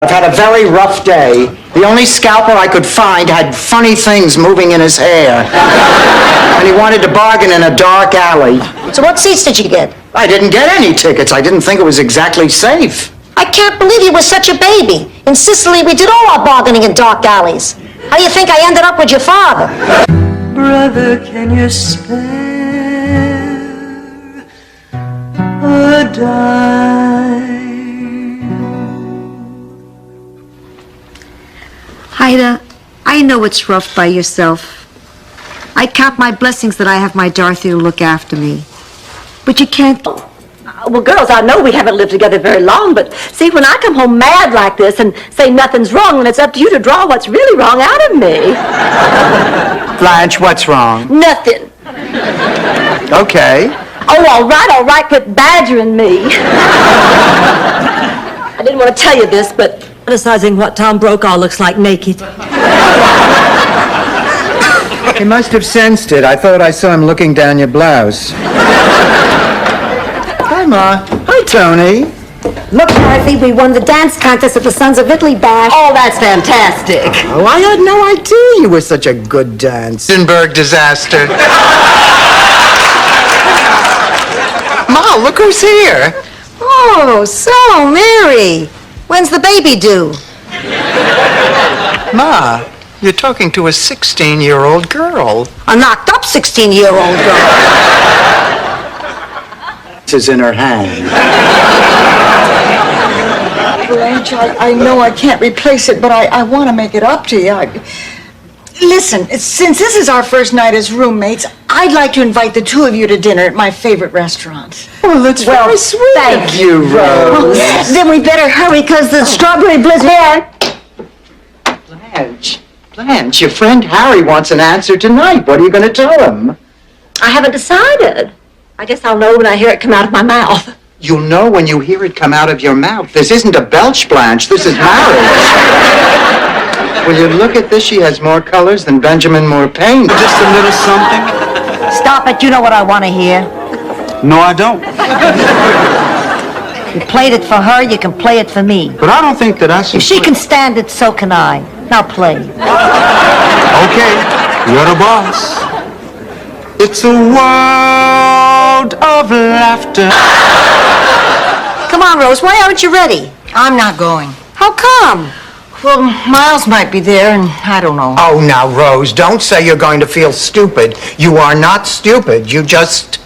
I've had a very rough day. The only scalper I could find had funny things moving in his hair. And he wanted to bargain in a dark alley. So what seats did you get? I didn't get any tickets. I didn't think it was exactly safe. I can't believe you were such a baby. In Sicily, we did all our bargaining in dark alleys. How do you think I ended up with your father? Brother, can you spare a dime? Ida, I know it's rough by yourself. I count my blessings that I have my Dorothy to look after me. But you can't... Well, girls, I know we haven't lived together very long, but see, when I come home mad like this and say nothing's wrong, then it's up to you to draw what's really wrong out of me. Blanche, what's wrong? Nothing. Okay. Oh, all right, quit badgering me. I didn't want to tell you this, but criticizing what Tom Brokaw looks like naked. He must have sensed it. I thought I saw him looking down your blouse. Hi, Ma. Hi, Tony. Look, Dorothy, we won the dance contest at the Sons of Italy Bash. Oh, that's fantastic. Oh, I had no idea you were such a good dancer. Hindenburg disaster. Ma, look who's here. Oh, so, Mary. When's the baby due? Ma, you're talking to a 16-year-old girl. A knocked-up 16-year-old girl. This is in her hand. Blanche, I know I can't replace it, but I want to make it up to you. Listen, since this is our first night as roommates, I'd like to invite the two of you to dinner at my favorite restaurant. Oh, that's very sweet thank of you, Rose. Then we better hurry, because the strawberry blizzard... Blanche, your friend Harry wants an answer tonight. What are you going to tell him? I haven't decided. I guess I'll know when I hear it come out of my mouth. You'll know when you hear it come out of your mouth. This isn't a belch, Blanche. This is marriage. Will you look at this? She has more colors than Benjamin Moore paint. Just a little something? Stop it, you know what I want to hear. No, I don't. You played it for her, you can play it for me. But I don't think that I should... If she can stand it, so can I. Now play. Okay, you're the boss. It's a world of laughter. Come on, Rose, why aren't you ready? I'm not going. How come? Well, Miles might be there, and I don't know. Oh, now, Rose, don't say you're going to feel stupid. You are not stupid. You just...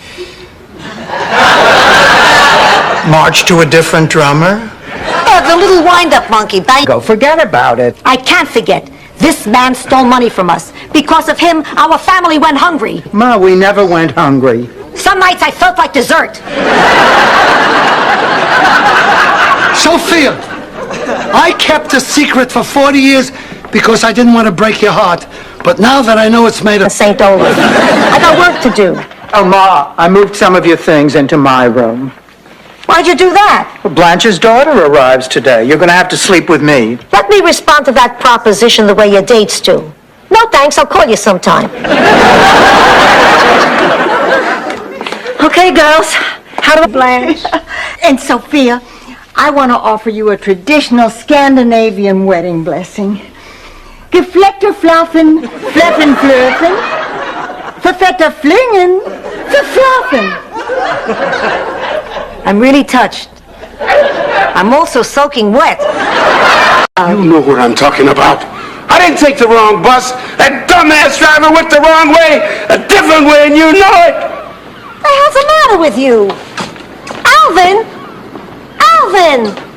march to a different drummer. Yeah, the little wind-up monkey. Go forget about it. I can't forget. This man stole money from us. Because of him, our family went hungry. Ma, we never went hungry. Some nights I felt like dessert. Sophia, I kept a secret for 40 years because I didn't want to break your heart. But now that I know it's made of... St. Olaf. I got work to do. Oh, Ma, I moved some of your things into my room. Why'd you do that? Well, Blanche's daughter arrives today. You're going to have to sleep with me. Let me respond to that proposition the way your dates do. No thanks, I'll call you sometime. Okay, girls. How do Blanche? And Sophia, I want to offer you a traditional Scandinavian wedding blessing. Gefleckter flaffen, flaffen flirfen, verfetter flingen, verflaffen. I'm really touched. I'm also soaking wet. You know what I'm talking about. I didn't take the wrong bus. That dumbass driver went the wrong way, a different way, and you know it. What the hell's the matter with you? Alvin! Alvin!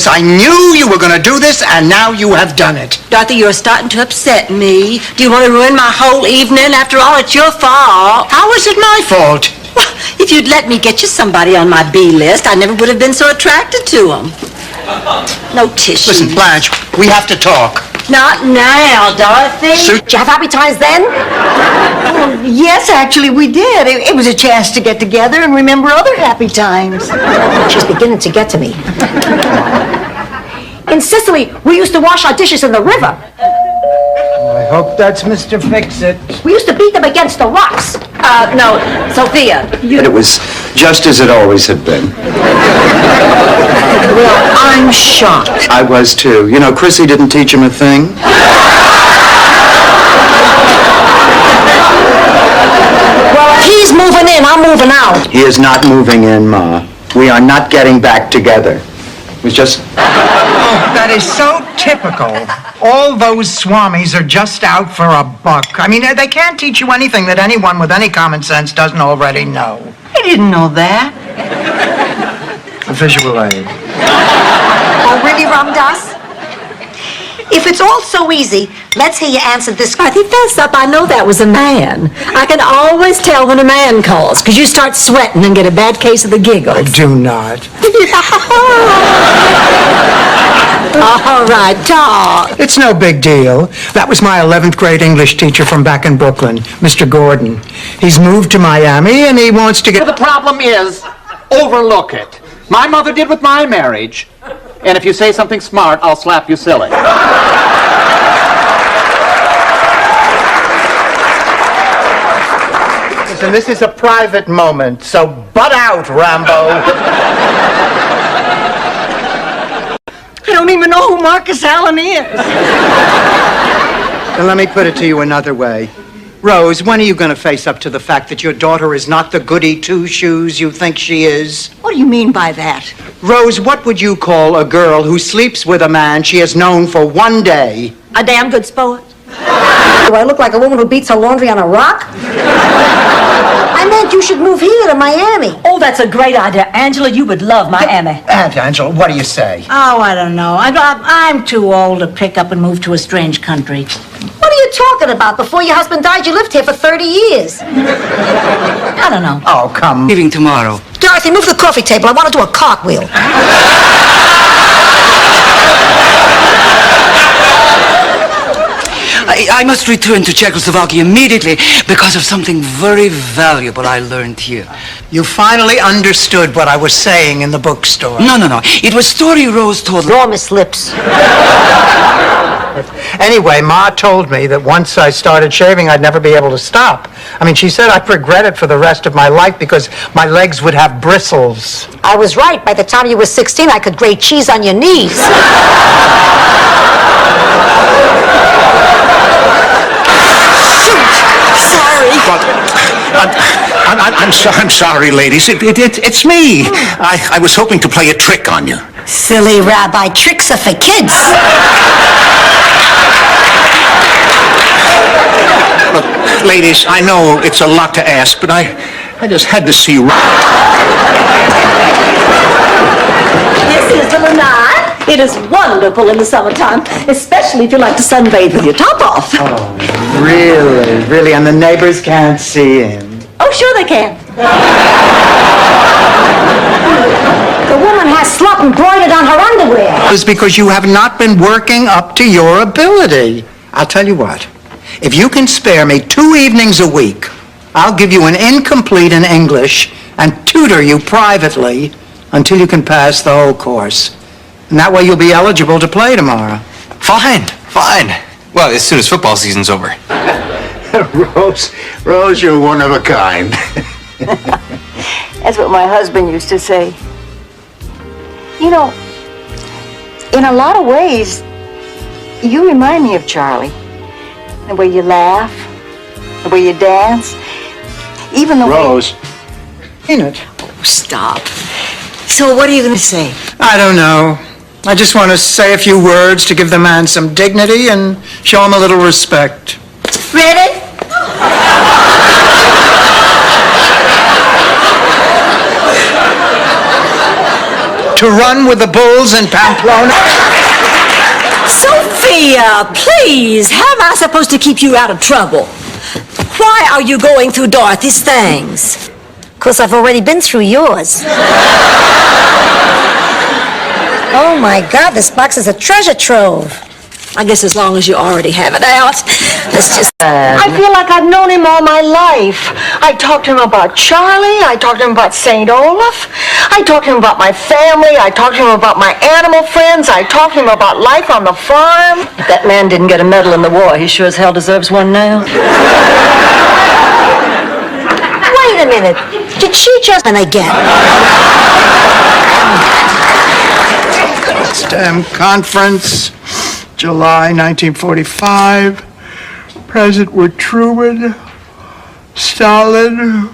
I knew you were going to do this, and now you have done it. Dorothy, you're starting to upset me. Do you want to ruin my whole evening? After all, it's your fault. How is it my fault? Well, if you'd let me get you somebody on my B list, I never would have been so attracted to them. No tissue. Listen, Blanche, we have to talk. Not now, Dorothy. Did you have happy times then? Yes, actually, we did. It was a chance to get together and remember other happy times. She's beginning to get to me. In Sicily, we used to wash our dishes in the river. I hope that's Mr. Fix-It. We used to beat them against the rocks. No, Sophia, you... But it was just as it always had been. Well, I'm shocked. I was too. You know, Chrissy didn't teach him a thing. Well, if he's moving in, I'm moving out. He is not moving in, Ma. We are not getting back together. It was just... Oh, that is so typical. All those swamis are just out for a buck. I mean, they can't teach you anything that anyone with any common sense doesn't already know. I didn't know that. A visual aid. Oh, really, Ramdas? If it's all so easy, let's hear you answer this. I think that's up. I know that was a man. I can always tell when a man calls, because you start sweating and get a bad case of the giggles. Do not. All right, talk. It's no big deal. That was my 11th grade English teacher from back in Brooklyn, Mr. Gordon. He's moved to Miami and he wants to get... The problem is, overlook it. My mother did with my marriage. And if you say something smart, I'll slap you silly. Listen, this is a private moment, so butt out, Rambo. I don't even know who Marcus Allen is. And let me put it to you another way. Rose, when are you going to face up to the fact that your daughter is not the goody two-shoes you think she is? What do you mean by that? Rose, what would you call a girl who sleeps with a man she has known for one day? A damn good sport. Do I look like a woman who beats her laundry on a rock? I meant you should move here to Miami. Oh, that's a great idea. Angela, you would love Miami. Aunt Angela, what do you say? Oh, I don't know. I'm too old to pick up and move to a strange country. What are you talking about? Before your husband died, you lived here for 30 years. I don't know. Oh, come. Leaving tomorrow. Dorothy, move the coffee table. I want to do a cartwheel. I must return to Czechoslovakia immediately because of something very valuable I learned here. You finally understood what I was saying in the bookstore. No. It was story Rose told. Enormous lips. Anyway, Ma told me that once I started shaving, I'd never be able to stop. I mean, she said I'd regret it for the rest of my life because my legs would have bristles. I was right. By the time you were 16, I could grate cheese on your knees. I'm sorry, ladies. It's me. I was hoping to play a trick on you. Silly rabbi, tricks are for kids. Look, ladies, I know it's a lot to ask, but I just had to see you. This is the lanai. It is wonderful in the summertime, especially if you like to sunbathe with your top off. Oh, really? And the neighbors can't see him. Oh, sure they can. The woman has slop embroidered on her underwear. It's because you have not been working up to your ability. I'll tell you what. If you can spare me 2 evenings a week, I'll give you an incomplete in English and tutor you privately until you can pass the whole course. And that way you'll be eligible to play tomorrow. Fine. Well, as soon as football season's over. Rose, you're one of a kind. That's what my husband used to say. You know, in a lot of ways, you remind me of Charlie. The way you laugh, the way you dance, even the Rose. Ain't it? Oh, stop. So what are you going to say? I don't know. I just want to say a few words to give the man some dignity and show him a little respect. Ready? To run with the bulls in Pamplona? Sophia, please, how am I supposed to keep you out of trouble? Why are you going through Dorothy's things? Because I've already been through yours. Oh, my God, this box is a treasure trove. I guess as long as you already have it out, it's just... I feel like I've known him all my life. I talked to him about Charlie. I talked to him about St. Olaf. I talked to him about my family. I talked to him about my animal friends. I talked to him about life on the farm. If that man didn't get a medal in the war, he sure as hell deserves one now. Wait a minute. Did she just... And again. STEM Conference, July 1945. Present were Truman, Stalin,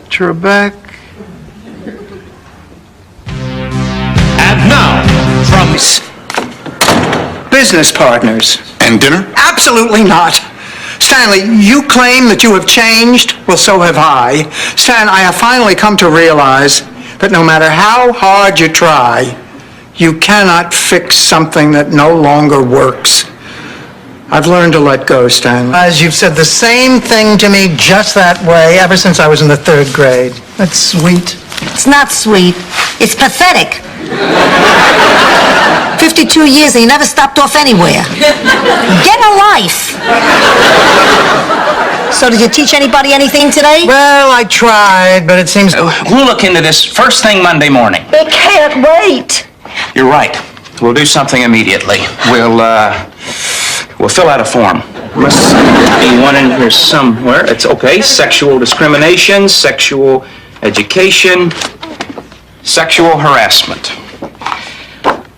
Trebek. And now, from business partners. And dinner? Absolutely not. Stanley, you claim that you have changed. Well, so have I. Stan, I have finally come to realize that no matter how hard you try, you cannot fix something that no longer works. I've learned to let go, Stan. As you've said the same thing to me just that way ever since I was in the 3rd grade. That's sweet. It's not sweet. It's pathetic. 52 years and you never stopped off anywhere. Get a life. So did you teach anybody anything today? Well, I tried, but it seems... We'll look into this first thing Monday morning. It can't wait. You're right. We'll do something immediately. We'll fill out a form. Must be one in here somewhere. It's okay. Sexual discrimination, sexual education, sexual harassment.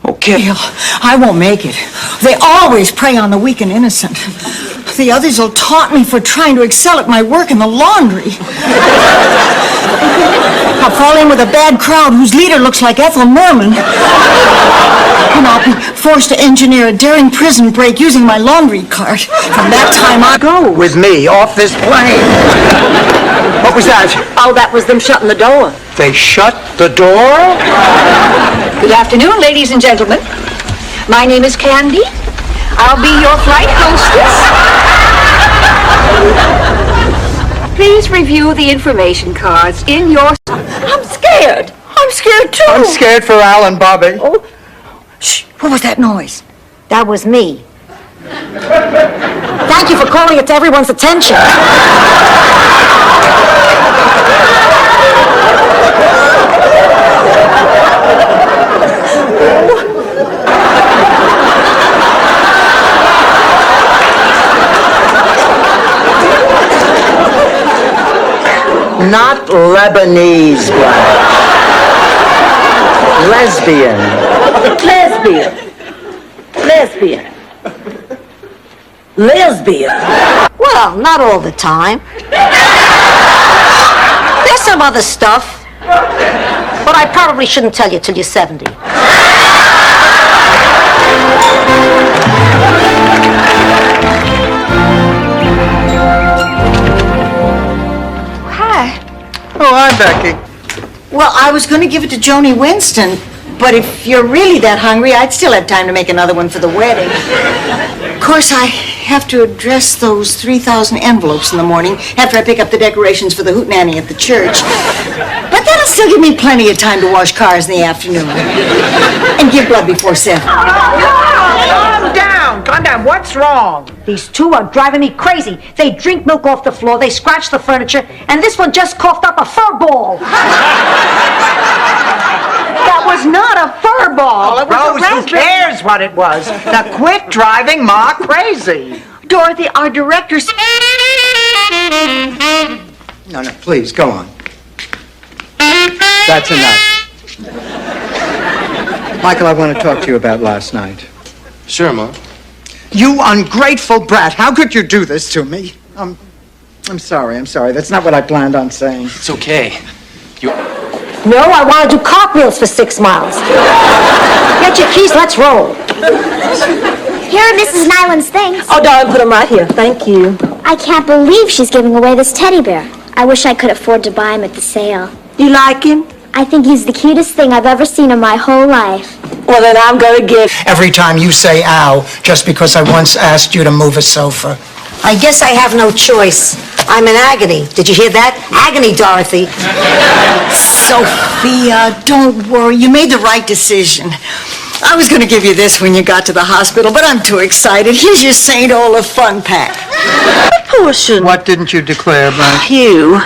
Okay. Bill, I won't make it. They always prey on the weak and innocent. The others will taunt me for trying to excel at my work in the laundry. I'll fall in with a bad crowd whose leader looks like Ethel Merman. And I'll be forced to engineer a daring prison break using my laundry cart. From that time on... Go with me off this plane. What was that? Oh, that was them shutting the door. They shut the door? Good afternoon, ladies and gentlemen. My name is Candy. I'll be your flight hostess. Please review the information cards in your... I'm scared. I'm scared, too. I'm scared for Al and Bobby. Oh. Shh, what was that noise? That was me. Thank you for calling it to everyone's attention. Not Lebanese, Blanche. Lesbian. Lesbian. Lesbian. Lesbian. Well, not all the time. There's some other stuff. But I probably shouldn't tell you till you're 70. Oh, hi, Becky. Well, I was going to give it to Joni Winston, but if you're really that hungry, I'd still have time to make another one for the wedding. Of course, I have to address those 3,000 envelopes in the morning after I pick up the decorations for the hootenanny at the church. But that'll still give me plenty of time to wash cars in the afternoon and give blood before 7. Calm down. What's wrong? These two are driving me crazy. They drink milk off the floor, they scratch the furniture, and this one just coughed up a fur ball. That was not a fur ball. It was Rose, a who raspberry. cares what it was? Now quit driving Ma crazy. Dorothy, our director's... No, please, go on. That's enough. Michael, I want to talk to you about last night. Sure, Mom. You ungrateful brat. How could you do this to me? I'm sorry. That's not what I planned on saying. It's okay. No, I want to do cartwheels for 6 miles. Get your keys, let's roll. Here are Mrs. Nyland's things. Oh, darling, put them right here. Thank you. I can't believe she's giving away this teddy bear. I wish I could afford to buy him at the sale. You like him? I think he's the cutest thing I've ever seen in my whole life. Well, then I'm going to give... Every time you say ow, just because I once asked you to move a sofa. I guess I have no choice. I'm in agony. Did you hear that? Agony, Dorothy. Sophia, don't worry. You made the right decision. I was going to give you this when you got to the hospital, but I'm too excited. Here's your St. Olaf fun pack. Portion. What didn't you declare, Blanche? You.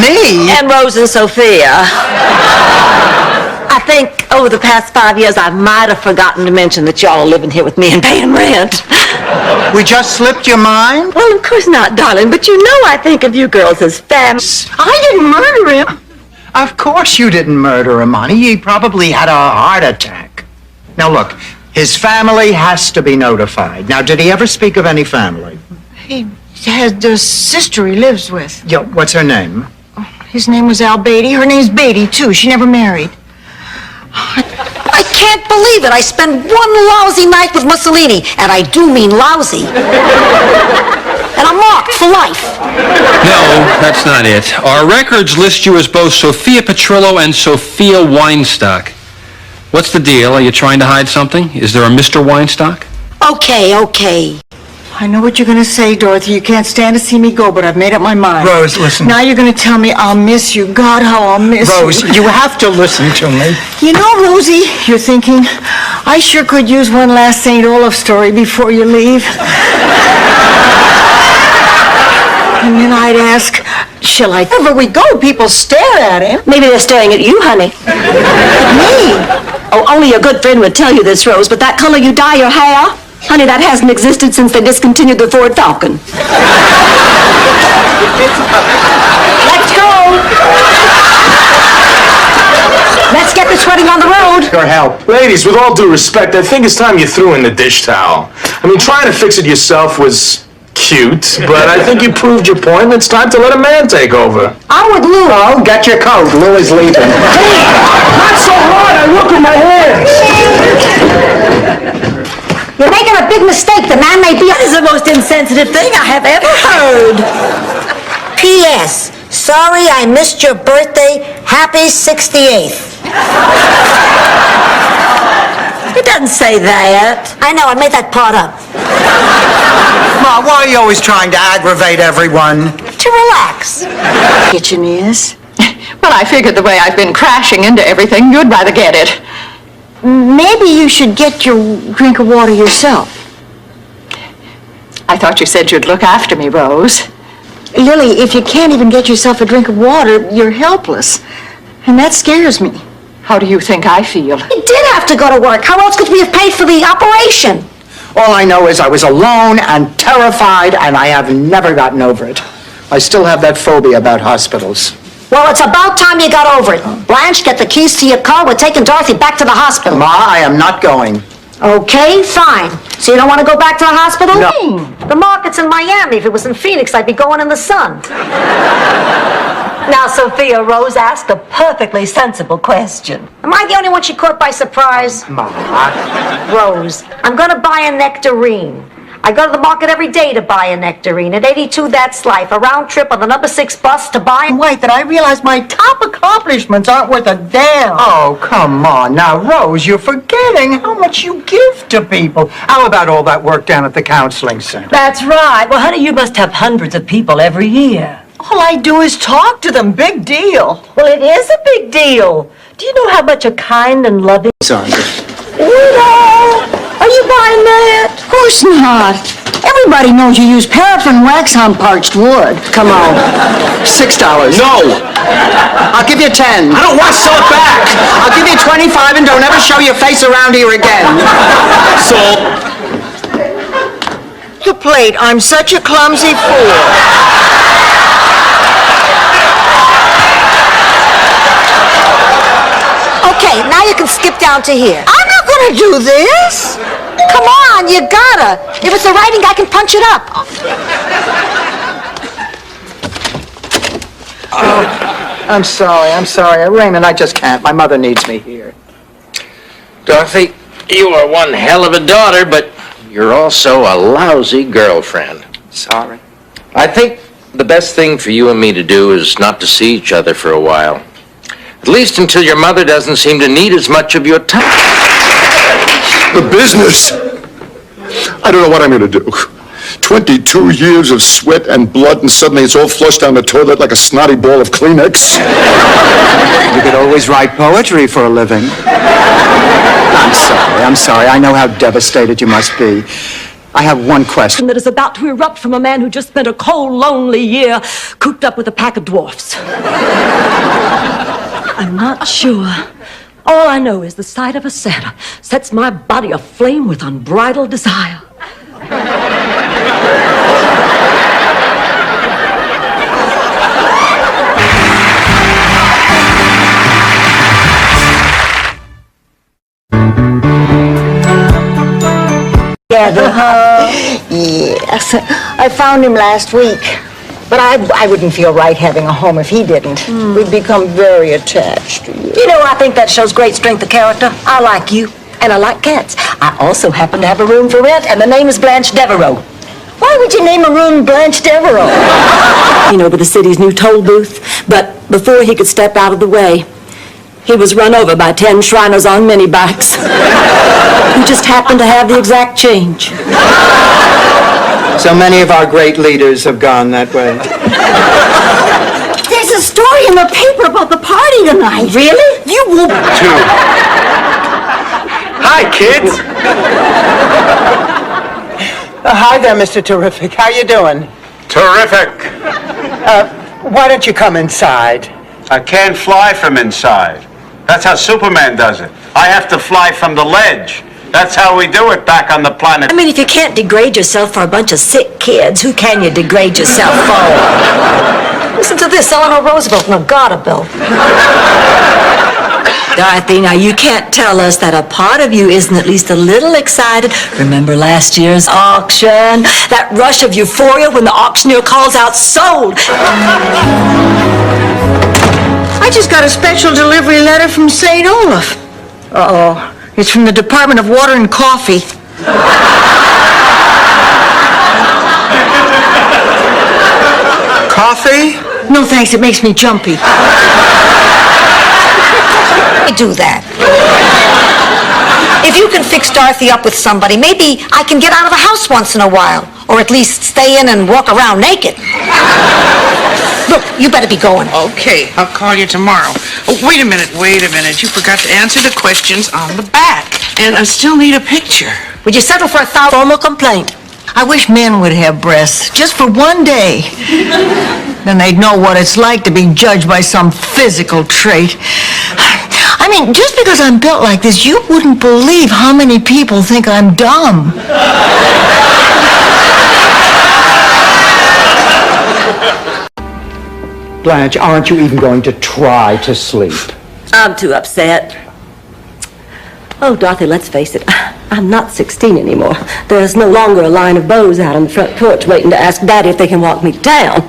Me? And Rose and Sophia. I think over the past 5 years, I might have forgotten to mention that y'all are living here with me and paying rent. We just slipped your mind? Well, of course not, darling, but you know I think of you girls as family. I didn't murder him. Of course you didn't murder him, honey. He probably had a heart attack. Now, look, his family has to be notified. Now, did he ever speak of any family? He has the sister he lives with. Yeah, what's her name? His name was Al Beatty. Her name's Beatty, too. She never married. I can't believe it. I spent one lousy night with Mussolini, and I do mean lousy. And I'm marked for life. No, that's not it. Our records list you as both Sophia Petrillo and Sophia Weinstock. What's the deal? Are you trying to hide something? Is there a Mr. Weinstock? Okay. I know what you're going to say, Dorothy. You can't stand to see me go, but I've made up my mind. Rose, listen. Now you're going to tell me I'll miss you. God, how I'll miss you. Rose, you have to listen to me. You know, Rosie, you're thinking, I sure could use one last St. Olaf story before you leave. And then I'd ask, shall I? Wherever we go, people stare at him. Maybe they're staring at you, honey. Me? Oh, only a good friend would tell you this, Rose, but that color you dye your hair, honey, that hasn't existed since they discontinued the Ford Falcon. Let's go. Let's get this wedding on the road. Your help. Ladies, with all due respect, I think it's time you threw in the dish towel. I mean, trying to fix it yourself was cute, but I think you proved your point, and it's time to let a man take over. I'm with Lou. Oh, get your coat. Lou is leaving. Not so hard! I look at my hands! You're making a big mistake. The man may be... That is the most insensitive thing I have ever heard. P.S. Sorry I missed your birthday. Happy 68th. It doesn't say that. I know, I made that part up. Ma, why are you always trying to aggravate everyone? To relax. Kitchen is. Well, I figured the way I've been crashing into everything, you'd rather get it. Maybe you should get your drink of water yourself. I thought you said you'd look after me, Rose. Lily, if you can't even get yourself a drink of water, you're helpless. And that scares me. How do you think I feel? You did have to go to work. How else could we have paid for the operation? All I know is I was alone and terrified, and I have never gotten over it. I still have that phobia about hospitals. Well, it's about time you got over it. Blanche, get the keys to your car. We're taking Dorothy back to the hospital. Ma, I am not going. Okay, fine. So you don't want to go back to the hospital? No. The market's in Miami. If it was in Phoenix, I'd be going in the sun. Now, Sophia, Rose asked a perfectly sensible question. Am I the only one she caught by surprise? Ma. Rose, I'm going to buy a nectarine. I go to the market every day to buy a nectarine. At 82, that's life. A round trip on the number 6 bus to buy... Wait, that I realize my top accomplishments aren't worth a damn. Oh, come on. Now, Rose, you're forgetting how much you give to people. How about all that work down at the counseling center? That's right. Well, honey, you must have hundreds of people every year. All I do is talk to them. Big deal. Well, it is a big deal. Do you know how much a kind and loving... Sandra. Are you buying that? Of course not. Everybody knows you use paraffin wax on parched wood. Come on. $6. No! I'll give you 10. I don't want to sell it back! I'll give you 25 and don't ever show your face around here again. So, The plate. I'm such a clumsy fool. Okay, now you can skip down to here. I'm not going to do this. Come on, you gotta. If it's the writing, I can punch it up. I'm sorry. Raymond, I just can't. My mother needs me here. Dorothy, you are one hell of a daughter, but you're also a lousy girlfriend. Sorry. I think the best thing for you and me to do is not to see each other for a while. At least until your mother doesn't seem to need as much of your time. the business. I don't know what I'm going to do. 22 years of sweat and blood, and suddenly it's all flushed down the toilet like a snotty ball of Kleenex. You could always write poetry for a living. I'm sorry. I know how devastated you must be. I have one question. That is about to erupt from a man who just spent a cold, lonely year cooped up with a pack of dwarfs. I'm not sure. All I know is the sight of a Santa sets my body aflame with unbridled desire. Yes, I found him last week. But I wouldn't feel right having a home if he didn't. We'd become very attached to you. You know, I think that shows great strength of character. I like you, and I like cats. I also happen to have a room for rent, and the name is Blanche Devereaux. Why would you name a room Blanche Devereaux? You know, with the city's new toll booth. But before he could step out of the way, he was run over by 10 Shriners on mini bikes who just happened to have the exact change. So many of our great leaders have gone that way. There's a story in the paper about the party tonight. Really? You will... Hi, kids. Hi there, Mr. Terrific. How you doing? Terrific. Why don't you come inside? I can't fly from inside. That's how Superman does it. I have to fly from the ledge. That's how we do it back on the planet. I mean, if you can't degrade yourself for a bunch of sick kids, who can you degrade yourself for? Listen to this, Eleanor Roosevelt and a garter belt. Dorothy, now you can't tell us that a part of you isn't at least a little excited. Remember last year's auction? That rush of euphoria when the auctioneer calls out, sold! I just got a special delivery letter from St. Olaf. Uh-oh. It's from the Department of Water and Coffee. Coffee? No, thanks. It makes me jumpy. I do that. If you can fix Dorothy up with somebody, maybe I can get out of the house once in a while. Or at least stay in and walk around naked. Look, you better be going. Okay, I'll call you tomorrow. Oh, wait a minute. You forgot to answer the questions on the back. And I still need a picture. Would you settle for a formal complaint? I wish men would have breasts, just for one day. Then they'd know what it's like to be judged by some physical trait. I mean, just because I'm built like this, you wouldn't believe how many people think I'm dumb. Blanche, aren't you even going to try to sleep? I'm too upset. Oh, Dorothy, let's face it. I'm not 16 anymore. There's no longer a line of beaux out on the front porch waiting to ask Daddy if they can walk me to town.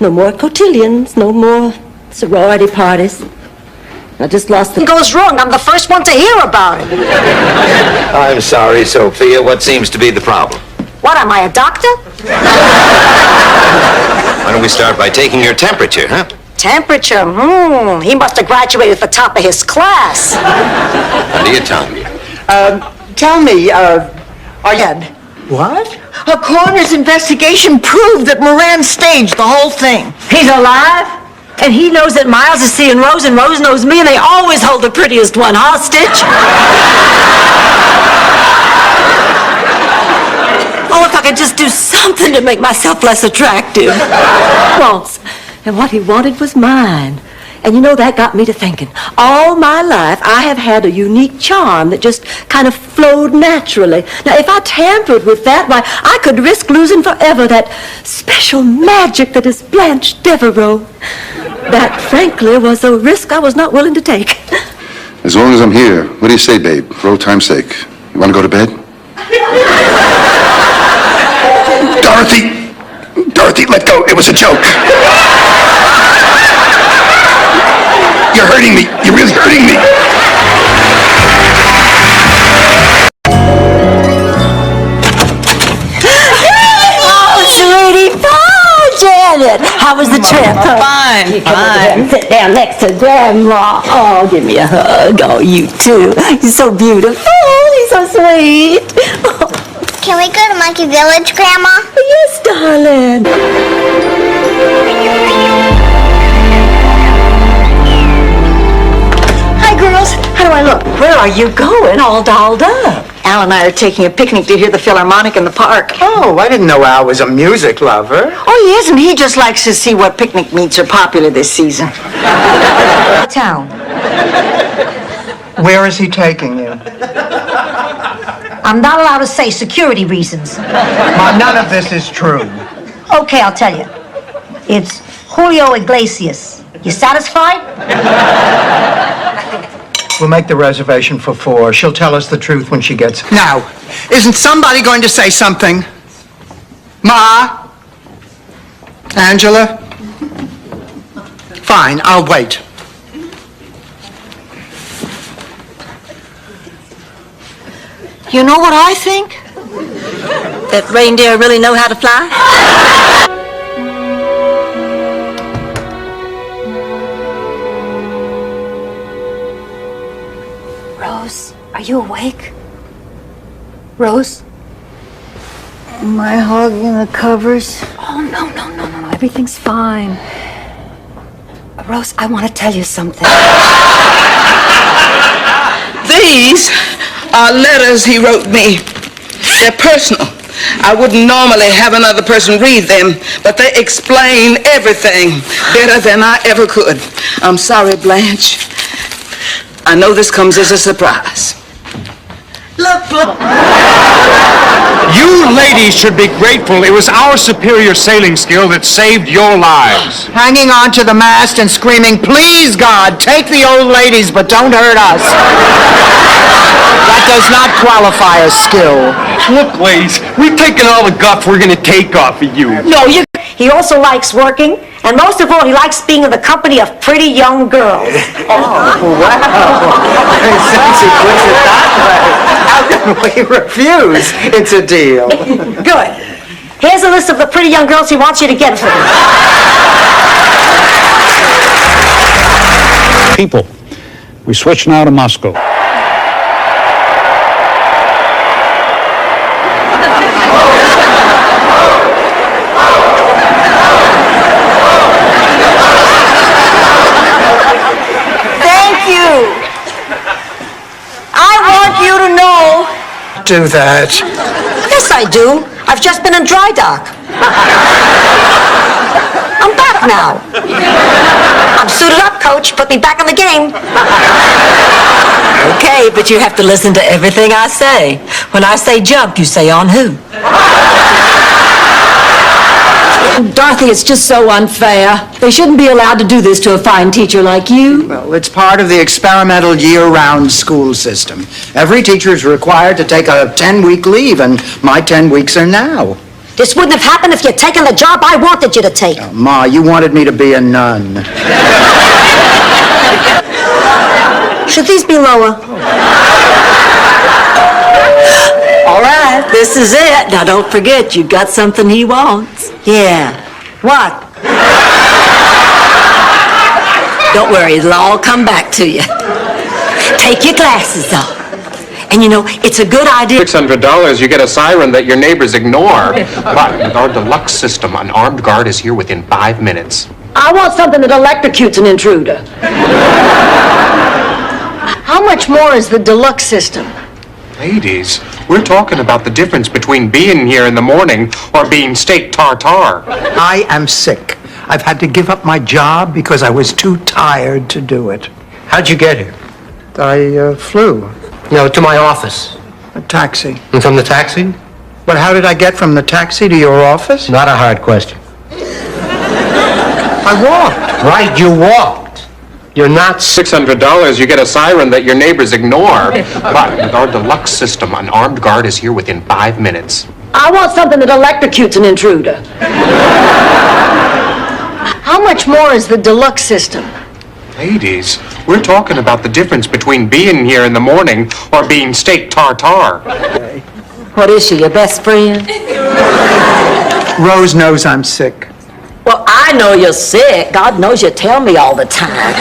No more cotillions, no more sorority parties. I just lost the... What goes wrong? I'm the first one to hear about it. I'm sorry, Sophia. What seems to be the problem? What, am I a doctor? Why don't we start by taking your temperature, huh? Temperature? He must have graduated at the top of his class. Under your tongue. Tell me, are you... What? A coroner's investigation proved that Moran staged the whole thing. He's alive? And he knows that Miles is seeing Rose and Rose knows me and they always hold the prettiest one hostage. Oh, if I could just do something to make myself less attractive. Wants. And what he wanted was mine. And you know, that got me to thinking. All my life, I have had a unique charm that just kind of flowed naturally. Now, if I tampered with that, why, I could risk losing forever that special magic that is Blanche Devereaux. That, frankly, was a risk I was not willing to take. As long as I'm here, what do you say, babe? For old time's sake. You want to go to bed? Dorothy, let go. It was a joke. You're hurting me. You're really hurting me. Oh, sweetie pie, Janet. How was the trip? Fine. Sit down next to Grandma. Oh, give me a hug. Oh, you too. You're so beautiful. You're so sweet. Can we go to Monkey Village, Grandma? Yes, darling. Hi, girls. How do I look? Where are you going, all dolled up? Al and I are taking a picnic to hear the Philharmonic in the park. Oh, I didn't know Al was a music lover. Oh, he isn't. He just likes to see what picnic meets are popular this season. Town. Where is he taking you? I'm not allowed to say security reasons. Ma, none of this is true. Okay, I'll tell you. It's Julio Iglesias. You satisfied? We'll make the reservation for 4. She'll tell us the truth when she gets... Now, isn't somebody going to say something? Ma? Angela? Fine, I'll wait. You know what I think? That reindeer really know how to fly? Rose, are you awake? Rose? Am I hogging the covers? Oh, no. Everything's fine. Rose, I want to tell you something. These are letters he wrote me. They're personal. I wouldn't normally have another person read them, but they explain everything better than I ever could. I'm sorry, Blanche. I know this comes as a surprise. Look. You ladies should be grateful. It was our superior sailing skill that saved your lives. Hanging on to the mast and screaming, "Please, God, take the old ladies, but don't hurt us." That does not qualify as skill. Look, ladies, we've taken all the guff we're going to take off of you. No, he also likes working, and most of all, he likes being in the company of pretty young girls. Oh, wow. Since he puts it that way, how can we refuse? It's a deal. Good. Here's a list of the pretty young girls he wants you to get for him. People, we switch now to Moscow. Do that. Yes, I do. I've just been in dry dock. I'm back now. I'm suited up, Coach. Put me back in the game. Okay, but you have to listen to everything I say. When I say jump, you say on who? Dorothy, it's just so unfair. They shouldn't be allowed to do this to a fine teacher like you. Well, it's part of the experimental year-round school system. Every teacher is required to take a 10-week leave, and my 10 weeks are now. This wouldn't have happened if you'd taken the job I wanted you to take. Oh, Ma, you wanted me to be a nun. Should these be lower? All right, this is it. Now, don't forget, you got something he wants. Yeah. What? Don't worry, it'll all come back to you. Take your glasses off. And you know, it's a good idea. $600, you get a siren that your neighbors ignore. But with our deluxe system, an armed guard is here within 5 minutes. I want something that electrocutes an intruder. How much more is the deluxe system? Ladies, we're talking about the difference between being here in the morning or being steak tartare. I am sick. I've had to give up my job because I was too tired to do it. How'd you get here? I flew. No, to my office. A taxi. And from the taxi? But how did I get from the taxi to your office? Not a hard question. I walked. Right, you walked. You're not... $600, you get a siren that your neighbors ignore. But with our deluxe system, an armed guard is here within 5 minutes. I want something that electrocutes an intruder. How much more is the deluxe system? Ladies, we're talking about the difference between being here in the morning or being steak tartare. What is she, your best friend? Rose knows I'm sick. Well, I know you're sick. God knows you tell me all the time.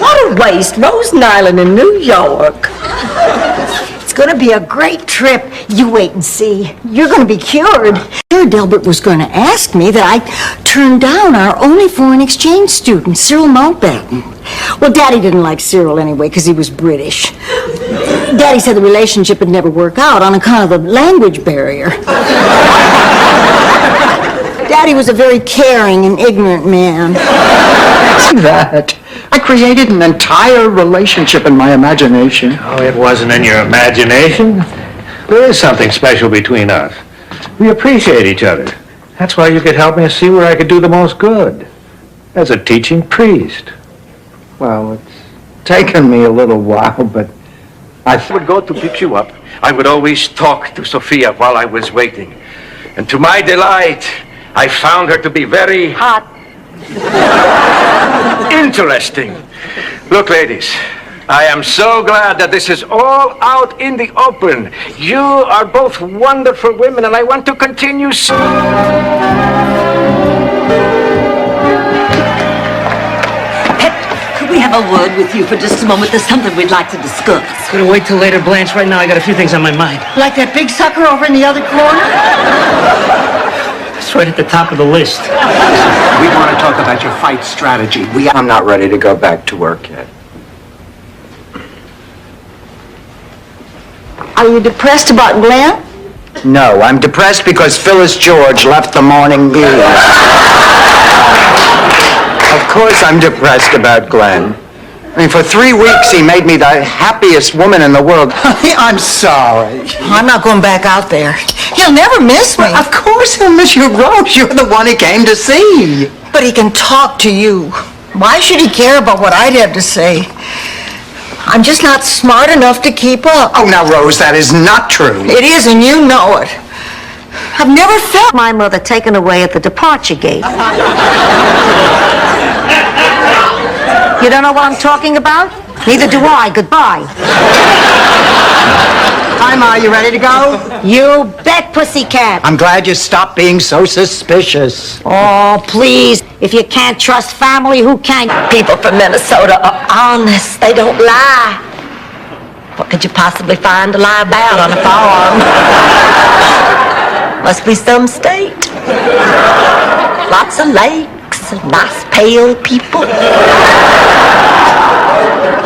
What a waste. Rose Island in New York. It's going to be a great trip. You wait and see. You're going to be cured. Sure, Delbert was going to ask me that I turned down our only foreign exchange student, Cyril Mountbatten. Well, Daddy didn't like Cyril anyway because he was British. Daddy said the relationship would never work out on account of the language barrier. Daddy was a very caring and ignorant man. That. I created an entire relationship in my imagination. Oh, it wasn't in your imagination. There is something special between us. We appreciate each other. That's why you could help me see where I could do the most good. As a teaching priest. Well, it's taken me a little while, but I would go to pick you up. I would always talk to Sophia while I was waiting. And to my delight, I found her to be very hot. Interesting. Look, ladies, I am so glad that this is all out in the open. You are both wonderful women, and I want to continue. Could we have a word with you for just a moment? There's something we'd like to discuss. Gonna wait till later, Blanche. Right now, I got a few things on my mind. Like that big sucker over in the other corner? It's right at the top of the list. We want to talk about your fight strategy. I'm not ready to go back to work yet. Are you depressed about Glenn? No, I'm depressed because Phyllis George left the Morning News. Of course I'm depressed about Glenn. I mean, for 3 weeks he made me the happiest woman in the world. I'm sorry. I'm not going back out there. He'll never miss me. Of course he'll miss you, Rose. You're the one he came to see. But he can talk to you. Why should he care about what I'd have to say? I'm just not smart enough to keep up. Oh, now, Rose, that is not true. It is, and you know it. I've never felt My mother taken away at the departure gate. You don't know what I'm talking about? Neither do I. Goodbye. Hi, Ma. You ready to go? You bet, pussycat. I'm glad you stopped being so suspicious. Oh, please. If you can't trust family, who can? People from Minnesota are honest. They don't lie. What could you possibly find to lie about on a farm? Must be some state. Lots of lakes and nice pale people.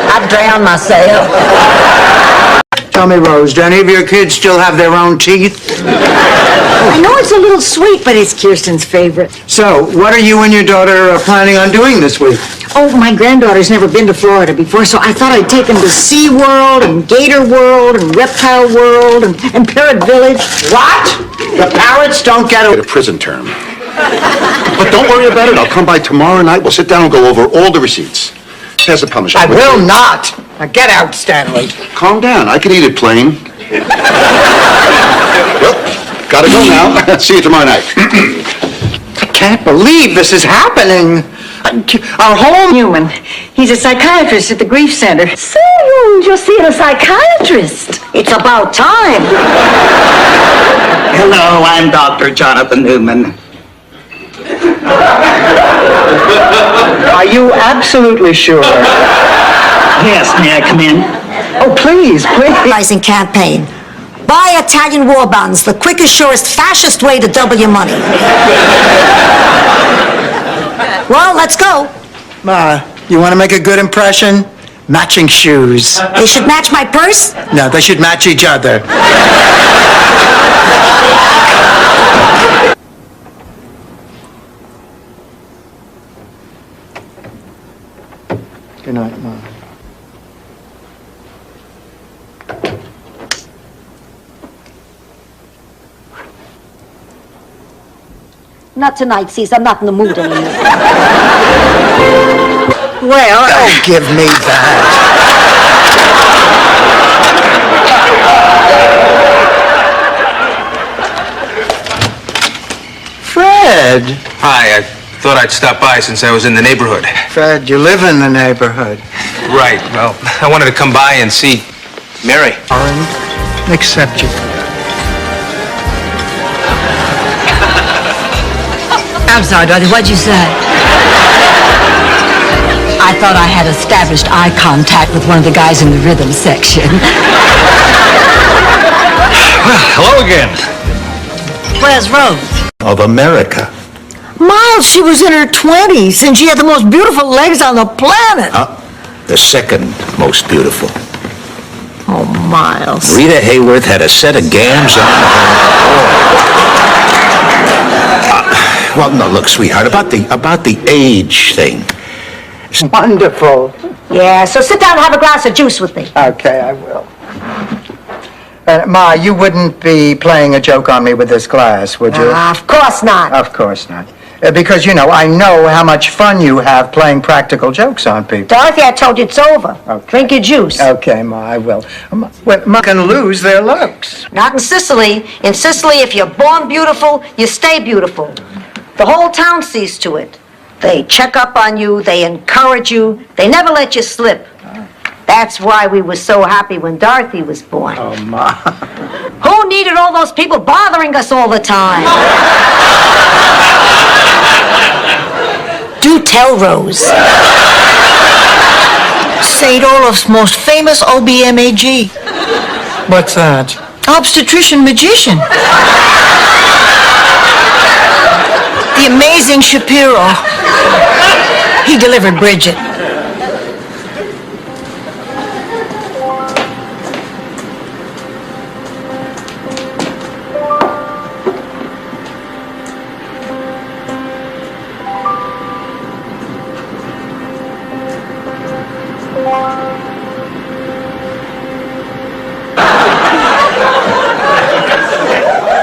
I'd drown myself. Tell me, Rose, do any of your kids still have their own teeth? I know it's a little sweet, but it's Kirsten's favorite. So, what are you and your daughter planning on doing this week? Oh, my granddaughter's never been to Florida before, so I thought I'd take them to Sea World and Gator World and Reptile World and Parrot Village. What? The parrots don't get A prison term. But don't worry about it. I'll come by tomorrow night. We'll sit down and go over all the receipts. Here's the punishment. I will not. Now get out, Stanley. Calm down. I can eat it plain. Well, gotta go now. See you tomorrow night. I can't believe this is happening. Our whole Newman. He's a psychiatrist at the Grief Center. So, you're seeing a psychiatrist. It's about time. Hello, I'm Dr. Jonathan Newman. Are you absolutely sure? Yes, may I come in? Oh, please, please. Rising campaign. Buy Italian war bonds, the quickest, surest, fascist way to double your money. Well, let's go. You want to make a good impression? Matching shoes. They should match my purse. No, they should match each other. Good night, Mom. Not tonight, Cece. I'm not in the mood anymore. Well, don't give me that. Fred. Hi, I thought I'd stop by since I was in the neighborhood. Fred, you live in the neighborhood. Right, well, I wanted to come by and see Mary. Accept you. I'm sorry, Dorothy, what'd you say? I thought I had established eye contact with one of the guys in the rhythm section. Well, hello again. Where's Rose? Of America. Miles, she was in her 20s, and she had the most beautiful legs on the planet. The second most beautiful. Oh, Miles. Rita Hayworth had a set of gams on her. Well, no, look, sweetheart, about the age thing. It's wonderful. Yeah, so sit down and have a glass of juice with me. Okay, I will. Ma, you wouldn't be playing a joke on me with this glass, would you? Of course not. Of course not. Because, you know, I know how much fun you have playing practical jokes on people. Dorothy, I told you it's over. Okay. Drink your juice. Okay, Ma, I will. Ma can lose their looks. Not in Sicily. In Sicily, if you're born beautiful, you stay beautiful. The whole town sees to it. They check up on you, they encourage you, they never let you slip. That's why we were so happy when Dorothy was born. Oh, Ma. Who needed all those people bothering us all the time? Do tell, Rose. St. Olaf's most famous OBMAG. What's that? Obstetrician magician. The amazing Shapiro. He delivered Bridget.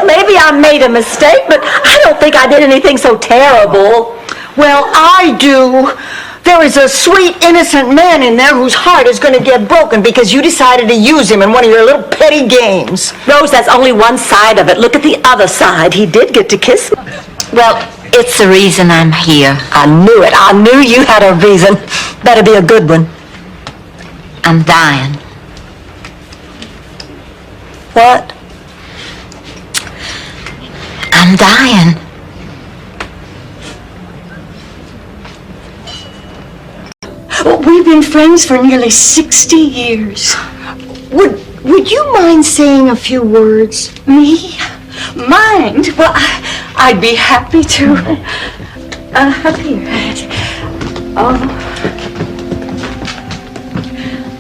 Maybe I made a mistake, but I don't think I did anything so terrible. Well, I do. There is a sweet, innocent man in there whose heart is going to get broken because you decided to use him in one of your little petty games. Rose, that's only one side of it. Look at the other side. He did get to kiss me. Well, it's the reason I'm here. I knew it. I knew you had a reason. Better be a good one. I'm dying. What? I'm dying. We've been friends for nearly 60 years. Would you mind saying a few words? Me? Mind? Well, I'd be happy to.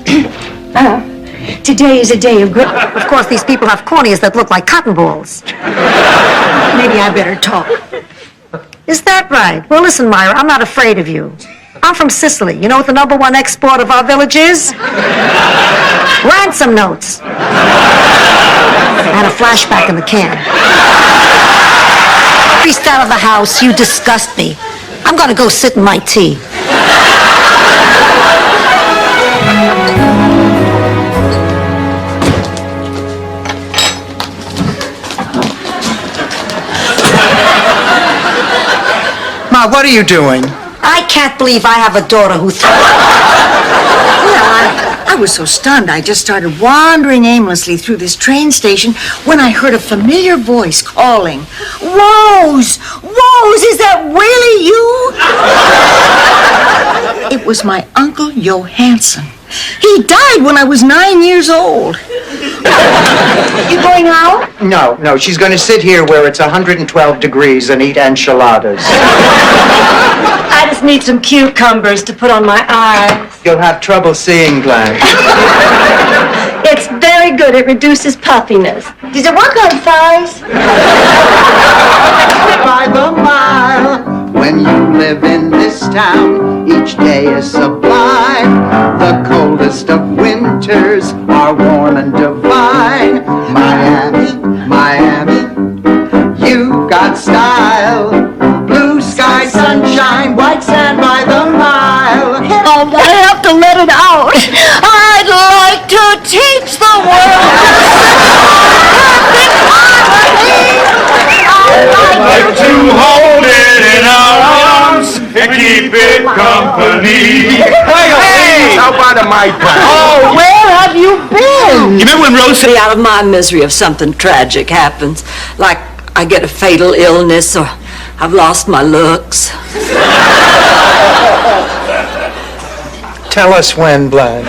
Here. Today is a day of great... Of course, these people have corneas that look like cotton balls. Maybe I better talk. Is that right? Well, listen, Myra, I'm not afraid of you. I'm from Sicily. You know what the #1 export of our village is? Ransom notes. I had a flashback in the can. Priest out of the house, you disgust me. I'm gonna go sit in my tea. Ma, what are you doing? I can't believe I have a daughter who Well, I was so stunned, I just started wandering aimlessly through this train station when I heard a familiar voice calling, "Rose! Rose, is that really you?" It was my Uncle Johansson. He died when I was 9 years old. You going out? No, she's going to sit here where it's 112 degrees and eat enchiladas. I just need some cucumbers to put on my eyes. You'll have trouble seeing, Blanche. It's very good. It reduces puffiness. Does it work on thighs? By the mile, when you live in this town, each day is sublime. The coldest of winters are warm and divine. Miami, Miami, you've got style. Blue sky, sunshine, white sand by the mile. I have to let it out. I'd like to teach the world I'd like to hold it in our arms and keep it company. Hey! How about a my plan? Oh, where have you been? You remember when Rose said, out of my misery if something tragic happens, like I get a fatal illness or I've lost my looks? Tell us when, Blanche.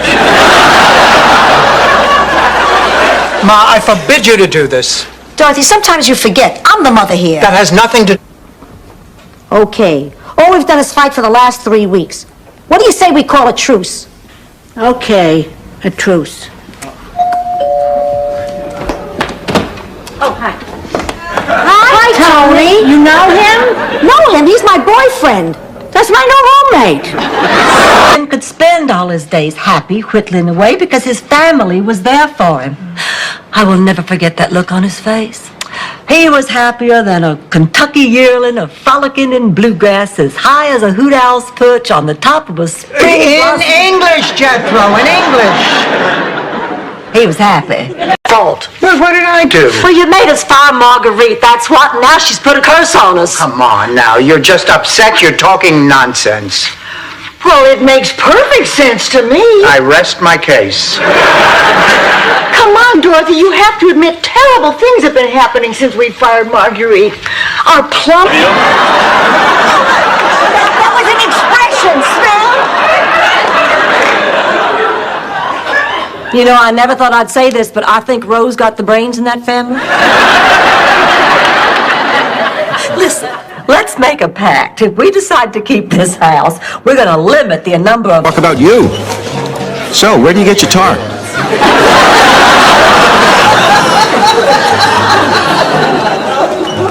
Ma, I forbid you to do this. Dorothy, sometimes you forget. I'm the mother here. That has nothing to... Okay. All we've done is fight for the last 3 weeks. What do you say we call a truce? Okay, a truce. Oh, hi. Hi, Tony. You know him? Know him? He's my boyfriend. That's my new roommate. And could spend all his days happy, whittling away, because his family was there for him. I will never forget that look on his face. He was happier than a Kentucky yearling, a frolicking in bluegrass as high as a hoot owl's perch on the top of a spring In blossom. English, Jethro, in English. He was happy. Fault. Well, what did I do? Well, you made us fire Marguerite, that's what, and now she's put a curse on us. Come on now, you're just upset. You're talking nonsense. Well, it makes perfect sense to me. I rest my case. Come on, Dorothy, you have to admit terrible things have been happening since we fired Marguerite. Our plum... That was an expression, Sven. You know, I never thought I'd say this, but I think Rose got the brains in that family. Listen, let's make a pact. If we decide to keep this house, we're going to limit the number of... Talk about you. So, where do you get your tart?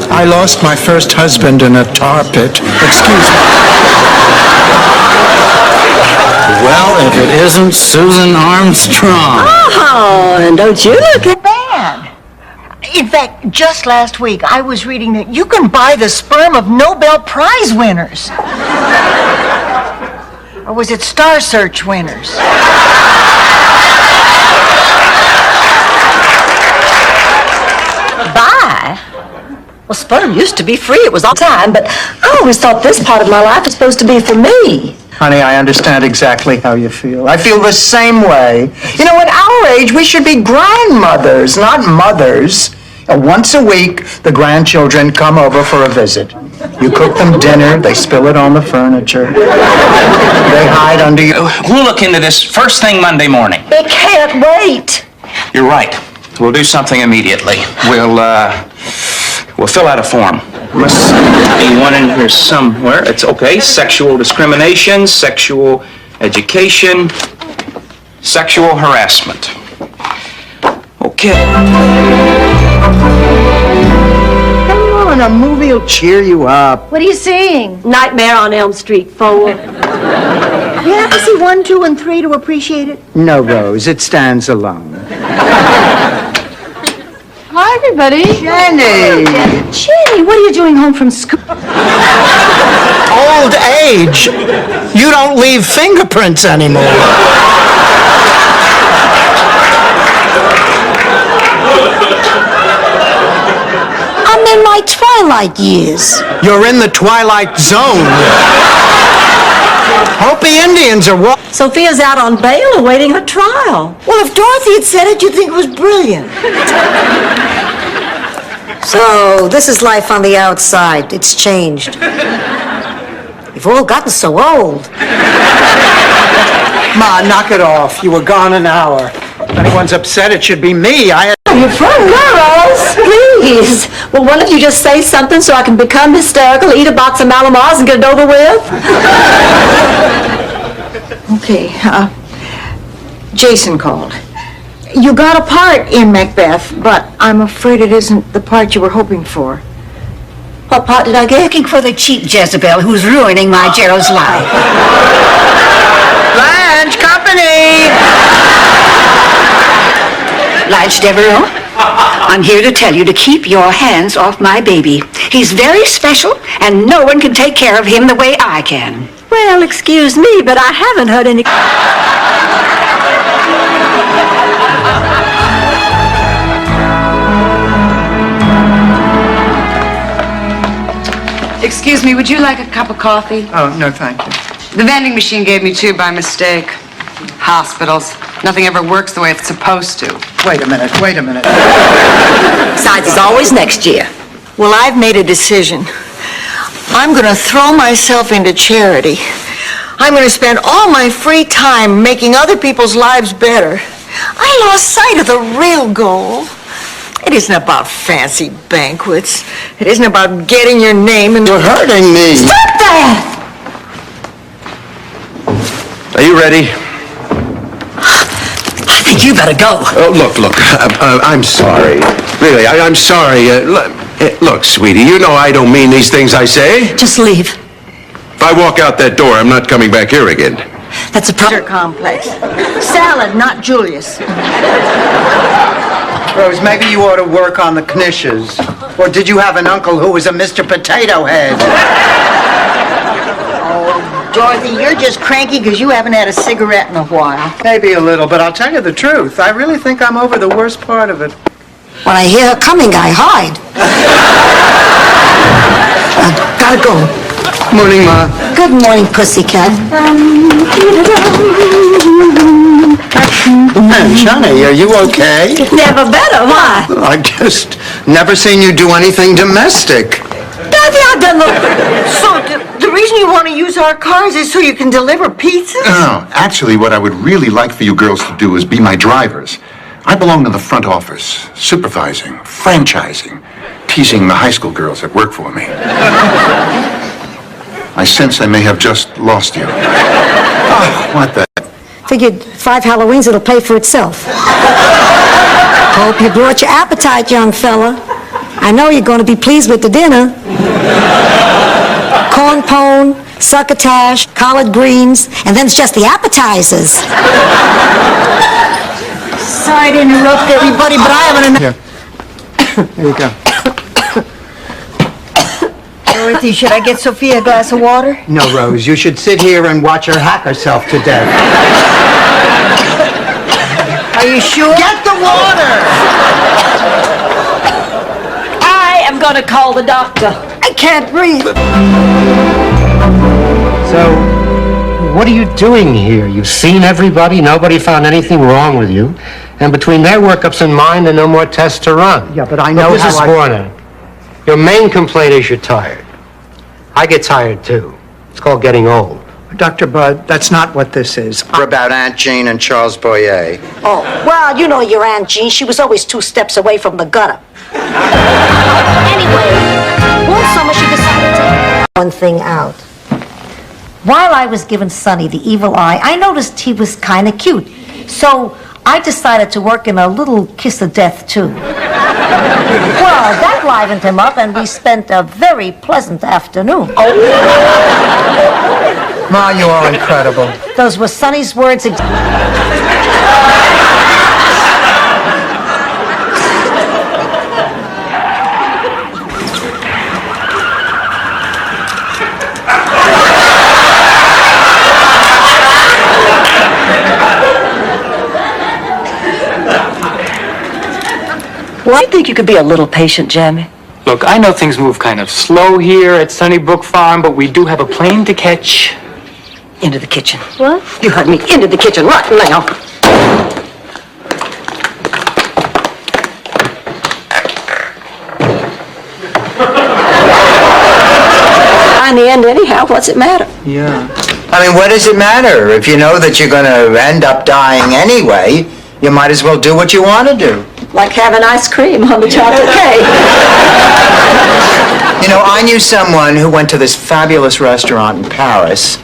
I lost my first husband in a tar pit. Excuse me. Well, if it isn't Susan Armstrong. Oh, and don't you look bad. In fact, just last week, I was reading that you can buy the sperm of Nobel Prize winners. Or was it Star Search winners? Buy? Well, sperm used to be free. It was all the time, but I always thought this part of my life was supposed to be for me. Honey, I understand exactly how you feel. I feel the same way. You know, at our age, we should be grandmothers, not mothers. And once a week, the grandchildren come over for a visit. You cook them dinner, they spill it on the furniture. They hide under you. We'll look into this first thing Monday morning. It can't wait. You're right. We'll do something immediately. We'll fill out a form. Must be one in here somewhere. It's okay. Sexual discrimination, sexual education, sexual harassment. Okay. Come on, a movie will cheer you up. What are you seeing? Nightmare on Elm Street 4. You have to see 1, 2, and 3 to appreciate it. No, Rose, it stands alone. Hi, everybody. Jenny! Jenny, what are you doing home from school? Old age! You don't leave fingerprints anymore. I'm in my twilight years. You're in the twilight zone. Hopi Indians are walking. Sophia's out on bail awaiting her trial. Well, if Dorothy had said it, you'd think it was brilliant. So, this is life on the outside. It's changed. You've all gotten so old. Ma, knock it off. You were gone an hour. If anyone's upset, it should be me. Your friend, Rose, please. Will one of you just say something so I can become hysterical, eat a box of Malamars, and get it over with? Okay, Jason called. You got a part in Macbeth, but I'm afraid it isn't the part you were hoping for. What part did I get? Looking for the cheap Jezebel who's ruining my Gerald's life. Blanche, company! Blanche Devereaux, I'm here to tell you to keep your hands off my baby. He's very special, and no one can take care of him the way I can. Well, excuse me, but I haven't heard any... Excuse me, would you like a cup of coffee? Oh, no, thank you. The vending machine gave me 2 by mistake. Hospitals. Nothing ever works the way it's supposed to. Wait a minute. Besides, it's always next year. Well, I've made a decision. I'm going to throw myself into charity. I'm going to spend all my free time making other people's lives better. I lost sight of the real goal. It isn't about fancy banquets. It isn't about getting your name and... You're hurting me. Stop that! Are you ready? I think you better go. Oh, look, I'm sorry. Really, I'm sorry. Look, sweetie, you know I don't mean these things I say. Just leave. If I walk out that door, I'm not coming back here again. That's a pleasure complex. Salad, not Julius. Rose, maybe you ought to work on the knishes. Or did you have an uncle who was a Mr. Potato Head? Dorothy, you're just cranky because you haven't had a cigarette in a while. Maybe a little, but I'll tell you the truth. I really think I'm over the worst part of it. When I hear her coming, I hide. Gotta go. Morning, Ma. Good morning, pussycat. Johnny, are you okay? Never better. Why? I just never seen you do anything domestic. Daddy, I done So the reason you want to use our cars is so you can deliver pizzas? No, actually, what I would really like for you girls to do is be my drivers. I belong to the front office, supervising, franchising, teasing the high school girls that work for me. I sense I may have just lost you. Oh, what the... Figured 5 Halloweens, it'll pay for itself. Hope you brought your appetite, young fella. I know you're going to be pleased with the dinner. Corn pone, succotash, collard greens, and then it's just the appetizers. Sorry to interrupt everybody, but I haven't... Here. There you go. Dorothy, should I get Sophia a glass of water? No, Rose, you should sit here and watch her hack herself to death. Are you sure? Get the water! I am going to call the doctor. I can't breathe. So, what are you doing here? You've seen everybody, nobody found anything wrong with you, and between their workups and mine, there are no more tests to run. Yeah, but I know Mrs. Warner, your main complaint is you're tired. I get tired too. It's called getting old. Dr. Budd, that's not what this is. We're about Aunt Jean and Charles Boyer. Oh, well, you know your Aunt Jean. She was always 2 steps away from the gutter. Anyway, one summer she decided to one thing out. While I was giving Sonny the evil eye, I noticed he was kind of cute. So I decided to work in a little kiss of death, too. Well, that livened him up, and we spent a very pleasant afternoon. Ma, you are incredible. Those were Sonny's words. Well, I think you could be a little patient, Jamie. Look, I know things move kind of slow here at Sunnybrook Farm, but we do have a plane to catch. Into the kitchen. What? You heard me. Into the kitchen right now. In the end, anyhow, what's it matter? Yeah. I mean, what does it matter? If you know that you're going to end up dying anyway, you might as well do what you want to do. Like having ice cream on the chocolate cake. You know, I knew someone who went to this fabulous restaurant in Paris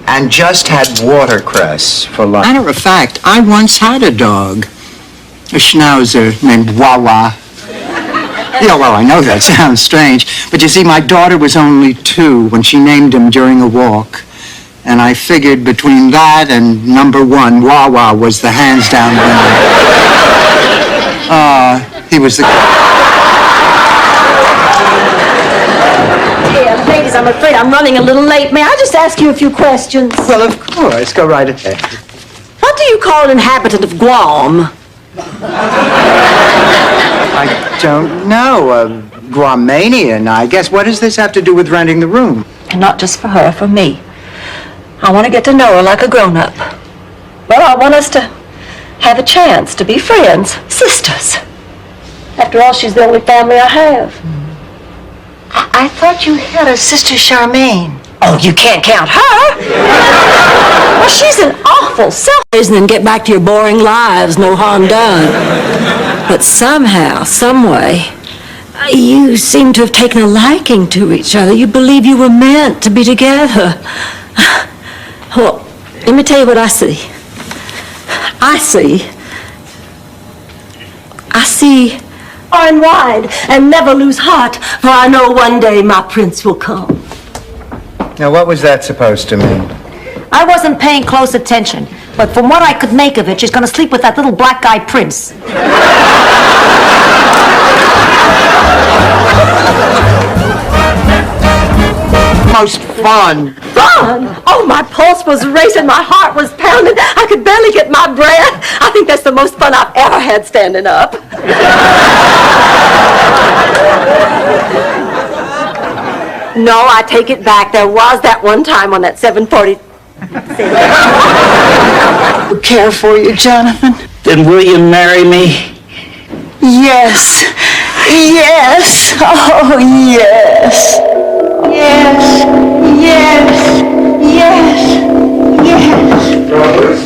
and just had watercress for lunch. Matter of fact, I once had a dog, a schnauzer named Wawa. Yeah, well, I know that sounds strange, but you see, my daughter was only 2 when she named him during a walk. And I figured between that and number 1, Wawa was the hands-down winner. He was the... Yeah, ladies, I'm afraid I'm running a little late. May I just ask you a few questions? Well, of course. Go right ahead. What do you call an inhabitant of Guam? I don't know. A Guamanian, I guess. What does this have to do with renting the room? And not just for her, for me. I want to get to know her like a grown-up. Well, I want us to have a chance to be friends, sisters. After all, she's the only family I have. I thought you had a sister Charmaine. Oh, you can't count her. Well, she's an awful self-reason and get back to your boring lives, no harm done. But somehow, someway, you seem to have taken a liking to each other. You believe you were meant to be together. Well, let me tell you what I see. I see far and wide and never lose heart, for I know one day my prince will come. Now, what was that supposed to mean? I wasn't paying close attention, but from what I could make of it, she's gonna sleep with that little black guy Prince. Most fun. Fun? Oh, my pulse was racing, my heart was pounding. I could barely get my breath. I think that's the most fun I've ever had standing up. No, I take it back. There was that one time on that 740. We care for you, Jonathan. Then will you marry me? Yes. Yes. Oh, yes. Yes. Yes. Yes. Yes.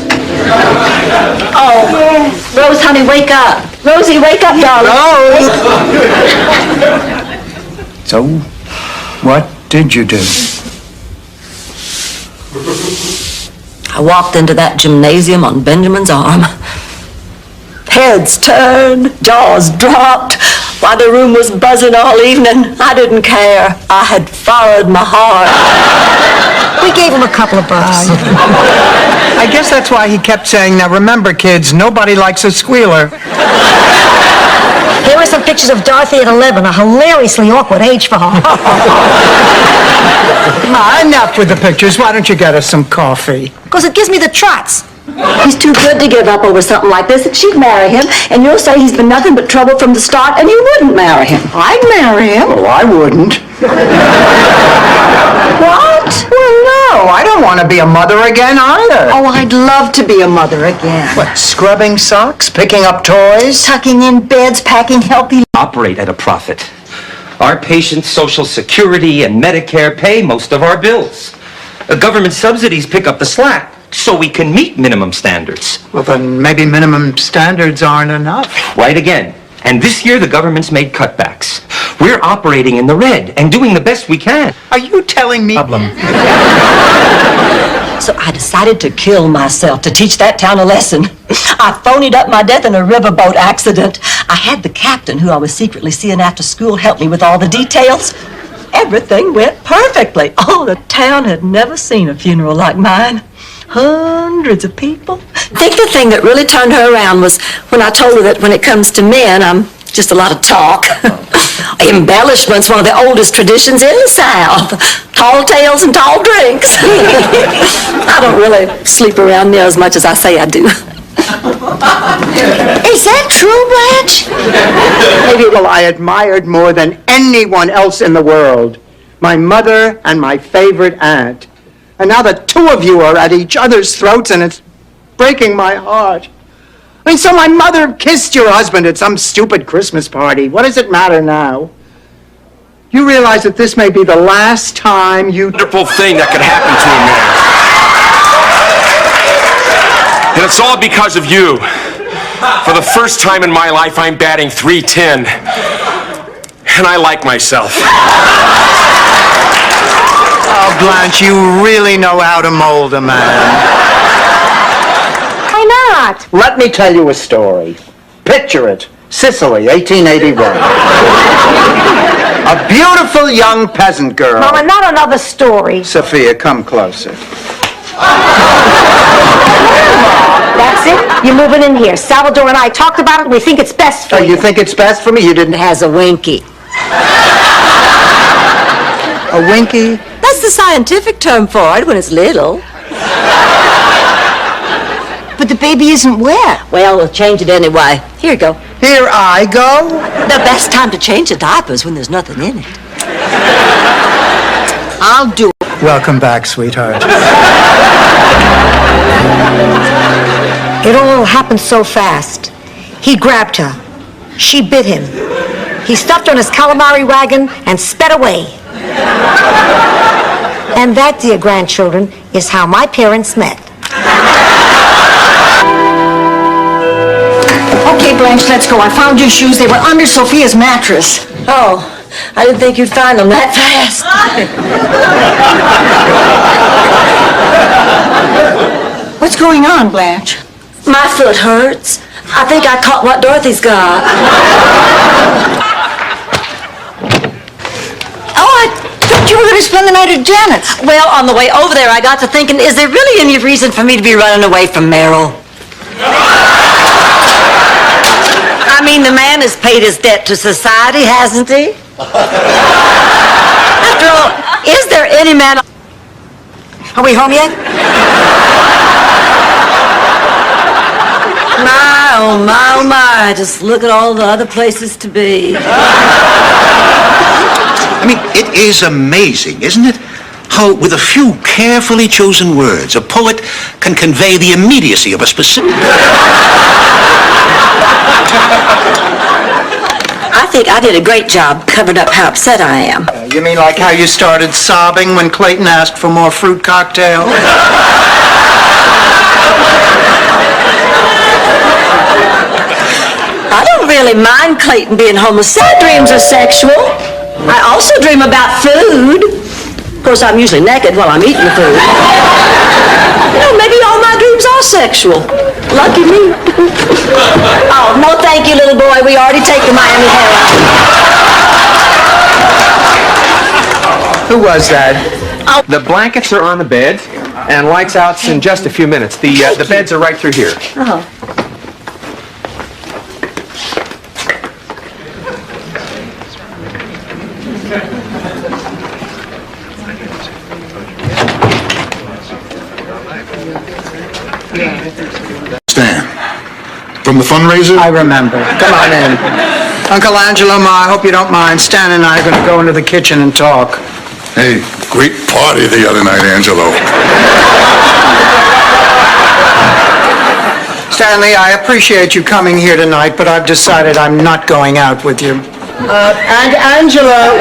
Oh, Yes. Rose, honey, wake up. Rosie, wake up, darling. So, what did you do? I walked into that gymnasium on Benjamin's arm. Heads turned, jaws dropped. While the room was buzzing all evening, I didn't care. I had followed my heart. We gave him a couple of bucks. I guess that's why he kept saying, now remember, kids, nobody likes a squealer. Here are some pictures of Dorothy at 11, a hilariously awkward age for her. Enough with the pictures. Why don't you get us some coffee? Because it gives me the trots. He's too good to give up over something like this, and she'd marry him, and you'll say he's been nothing but trouble from the start, and you wouldn't marry him. I'd marry him. Oh, I wouldn't. What? Well, no, I don't want to be a mother again either. Oh, I'd love to be a mother again. What, scrubbing socks, picking up toys? Tucking in beds, packing healthy... Operate at a profit. Our patients' Social Security and Medicare pay most of our bills. The government subsidies pick up the slack so we can meet minimum standards. Well, then maybe minimum standards aren't enough. Right again. And this year the government's made cutbacks. We're operating in the red and doing the best we can. Are you telling me? Problem. So I decided to kill myself to teach that town a lesson. I phonied up my death in a riverboat accident. I had the captain, who I was secretly seeing after school, help me with all the details. Everything went perfectly. Oh, the town had never seen a funeral like mine. Hundreds of people. I think the thing that really turned her around was when I told her that when it comes to men, I'm just a lot of talk. Embellishment's one of the oldest traditions in the South. Tall tales and tall drinks. I don't really sleep around near as much as I say I do. Is that true, Blanche? People I admired more than anyone else in the world. My mother and my favorite aunt. And now the two of you are at each other's throats, and it's breaking my heart. I mean, so my mother kissed your husband at some stupid Christmas party. What does it matter now? You realize that this may be the last time you... Wonderful thing that could happen to a man. And it's all because of you. For the first time in my life, I'm batting .310. And I like myself. Oh, Blanche, you really know how to mold a man. Why not? Let me tell you a story. Picture it. Sicily, 1881. A beautiful young peasant girl. Mama, not another story. Sophia, come closer. That's it. You're moving in here. Salvador and I talked about it. We think it's best for Oh, you. you think it's best for me? You didn't... Has a winky. A winky? That's the scientific term for it when it's little. But the baby isn't wet. Well, we'll change it anyway. Here you go. Here I go? The best time to change a diaper is when there's nothing in it. I'll do it. Welcome back, sweetheart. It all happened so fast. He grabbed her. She bit him. He stuffed her in his calamari wagon and sped away. And that, dear grandchildren, is how my parents met. Okay, Blanche, let's go. I found your shoes. They were under Sophia's mattress. Oh, I didn't think you'd find them that fast. What's going on, Blanche? My foot hurts. I think I caught what Dorothy's got. Oh, I took your going to spend the night at Janet's? Well, on the way over there, I got to thinking, is there really any reason for me to be running away from Merrill? I mean, the man has paid his debt to society, hasn't he? After all, is there any man... Are we home yet? My, oh my, oh my, just look at all the other places to be. I mean, it is amazing, isn't it? How, with a few carefully chosen words, a poet can convey the immediacy of a specific... I think I did a great job covering up how upset I am. You mean like how you started sobbing when Clayton asked for more fruit cocktail? I don't really mind Clayton being homosexual. My dreams are sexual. I also dream about food. Of course, I'm usually naked while I'm eating the food. You know, maybe all my dreams are sexual. Lucky me. Oh, no thank you, little boy. We already take the Miami Herald. Who was that? The blankets are on the bed, and lights out in just a few minutes. The beds are right through here. Oh. Stan, from the fundraiser? I remember. Come on in. Uncle Angelo, Ma, I hope you don't mind. Stan and I are going to go into the kitchen and talk. Hey, great party the other night, Angelo. Stanley, I appreciate you coming here tonight, but I've decided I'm not going out with you. And Angelo,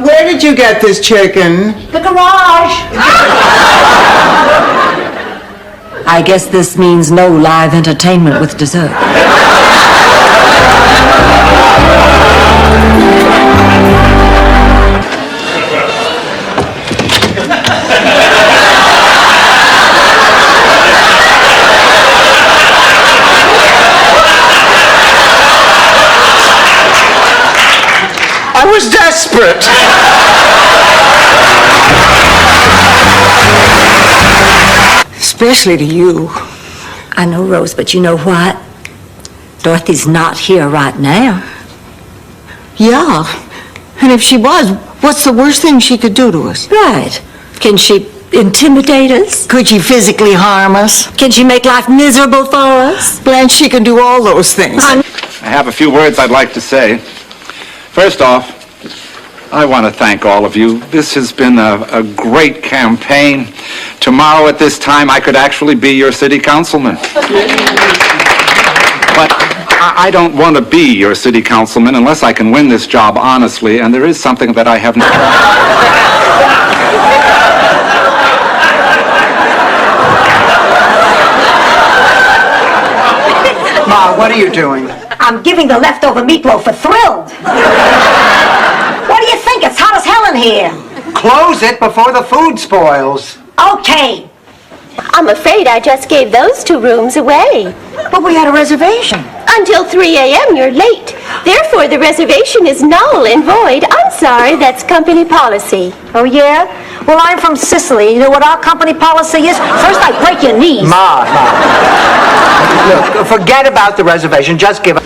where did you get this chicken? The garage. I guess this means no live entertainment with dessert. I was desperate. Especially to you. I know, Rose, but you know what? Dorothy's not here right now. Yeah. And if she was, what's the worst thing she could do to us? Right. Can she intimidate us? Could she physically harm us? Can she make life miserable for us? Blanche, she can do all those things. I have a few words I'd like to say. First off, I want to thank all of you. This has been a great campaign. Tomorrow at this time, I could actually be your city councilman. But I don't want to be your city councilman unless I can win this job honestly, and there is something that I have not... Ma, what are you doing? I'm giving the leftover meatloaf a Thrilled. What do you think? It's hot as hell in here. Close it before the food spoils. Okay. I'm afraid I just gave those 2 rooms away. But we had a reservation. Until 3 a.m. you're late. Therefore, the reservation is null and void. I'm sorry, that's company policy. Oh, yeah? Well, I'm from Sicily. You know what our company policy is? First, I break your knees. Ma. Look, forget about the reservation. Just give it.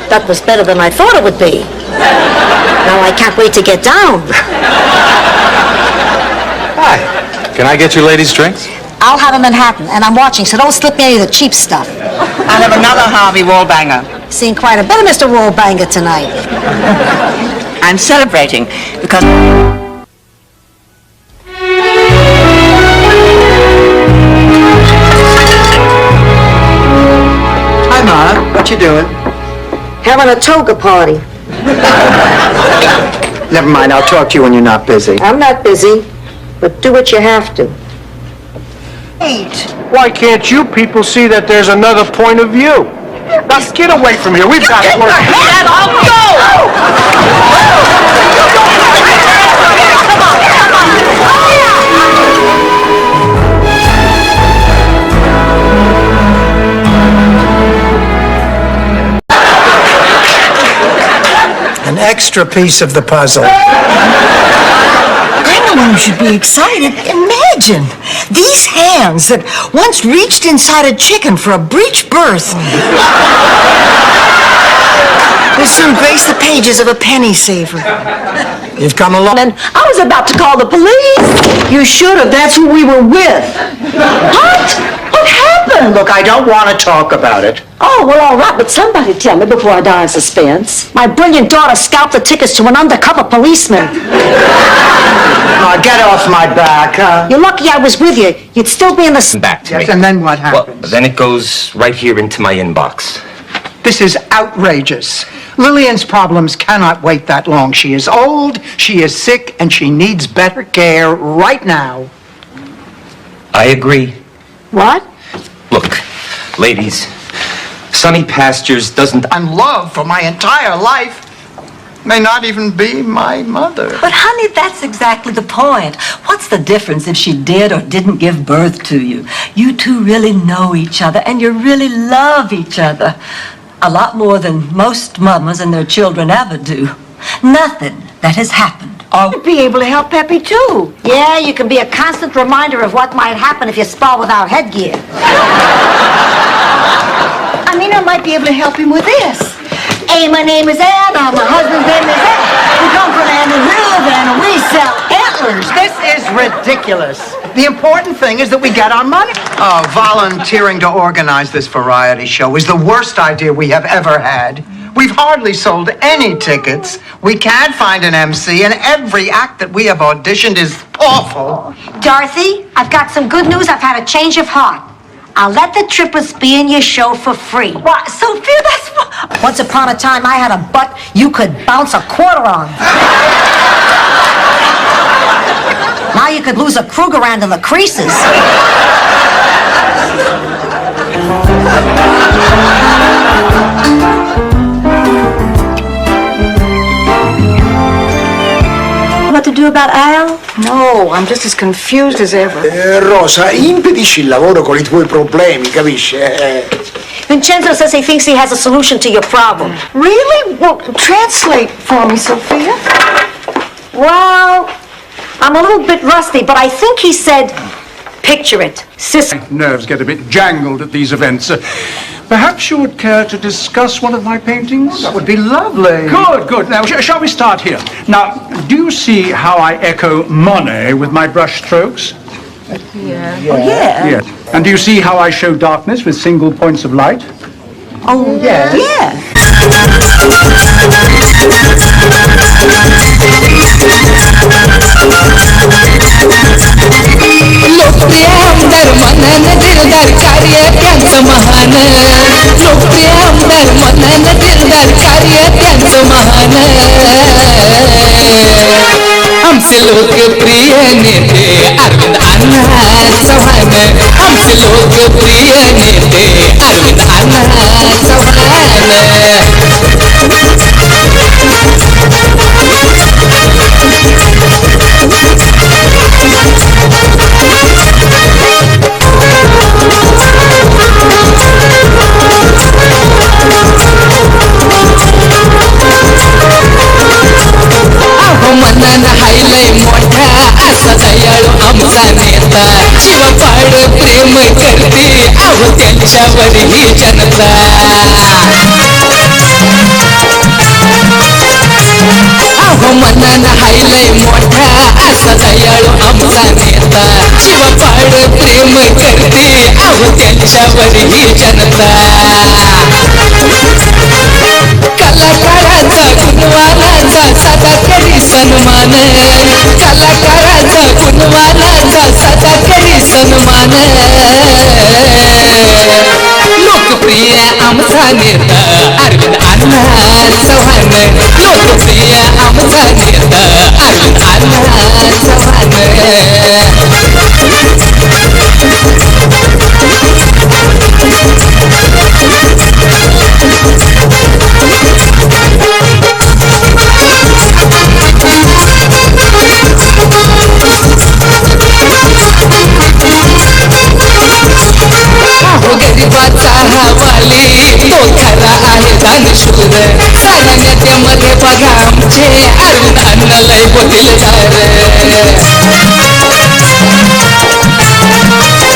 That was better than I thought it would be. Now I can't wait to get down. Hi. Can I get you ladies drinks? I'll have a Manhattan, and I'm watching, so don't slip me any of the cheap stuff. I'll have another Harvey Wallbanger. Seen quite a bit of Mr. Wallbanger tonight. I'm celebrating because... Hi, Ma. What you doing? Having a toga party. Never mind. I'll talk to you when you're not busy. I'm not busy, but do what you have to. Why can't you people see that there's another point of view? Now get away from here. We've got to work. An extra piece of the puzzle. Anyone should be excited. Imagine these hands that once reached inside a chicken for a breech birth will soon grace the pages of a penny saver. You've come along. And I was about to call the police. You should have. That's who we were with. What? What happened? Look, I don't want to talk about it. Oh, well, all right, but somebody tell me before I die in suspense. My brilliant daughter scalped the tickets to an undercover policeman. Get off my back. You're lucky I was with you. You'd still be in the... Back to Yes, me. and then what happens? Well, then it goes right here into my inbox. This is outrageous. Lillian's problems cannot wait that long. She is old, she is sick, and she needs better care right now. I agree. What? Look, ladies, Sunny Pastures doesn't... And love for my entire life may not even be my mother. But honey, that's exactly the point. What's the difference if she did or didn't give birth to you? You two really know each other and you really love each other. A lot more than most mamas and their children ever do. Nothing that has happened I'd be able to help Peppy, too. Yeah, you can be a constant reminder of what might happen if you spar without headgear. I mean, I might be able to help him with this. Hey, my name is Anna. My husband's name is Ed. We come from Andalusia and we sell antlers. This is ridiculous. The important thing is that we get our money. Oh, volunteering to organize this variety show is the worst idea we have ever had. We've hardly sold any tickets. We can't find an MC, and every act that we have auditioned is awful. Dorothy, I've got some good news. I've had a change of heart. I'll let the trippers be in your show for free. What? Sophia, that's... Once upon a time, I had a butt you could bounce a quarter on. Now you could lose a Krugerrand in the creases. What to do about Al? No, I'm just as confused as ever. Rosa, impedisci il lavoro con i tuoi problemi, capisci? Vincenzo says he thinks he has a solution to your problem. Really? Well, translate for me, Sophia. Well, I'm a little bit rusty, but I think he said, picture it. Nerves get a bit jangled at these events. Perhaps you would care to discuss one of my paintings? That would be lovely. Good, good. Now, shall we start here? Now, do you see how I echo Monet with my brush strokes? Yeah. Oh, yeah. Yes. And do you see how I show darkness with single points of light? Oh, yeah. Yeah. लोकप्रिय आमदार मनन दिलदार कार्य त्यांचं महान लोकप्रिय आमदार मनन दिलदार कार्य त्यांचं महान आमचे लोकप्रिय नेते अरविंद अण्णा चव्हाण आमचे लोकप्रिय नेते अरविंद अण्णा मनन हायलय मोठा असा दयाळू आमचा नेता जीवापाड प्रेम करते आहो त्यांच्यावर ही जनता आहो मनन हायलय मोठा असा दयाळू आमचा नेता जीवापाड प्रेम करते आहो त्यांच्यावर ही जनता कलाकाराचा गुणवानाचा सदा करी सन्मान कलाकाराचा गुणवानाचा सदा करी सन्मान लोकप्रिय आमचा नेता अरविंद अण्णा चव्हाण लोकप्रिय आमचा नेता अरविंद अण्णा चव्हाण गरिबाचा हवाली तो खरा आहे दानशूर साऱ्या नेत्यामध्ये बघा लय होतील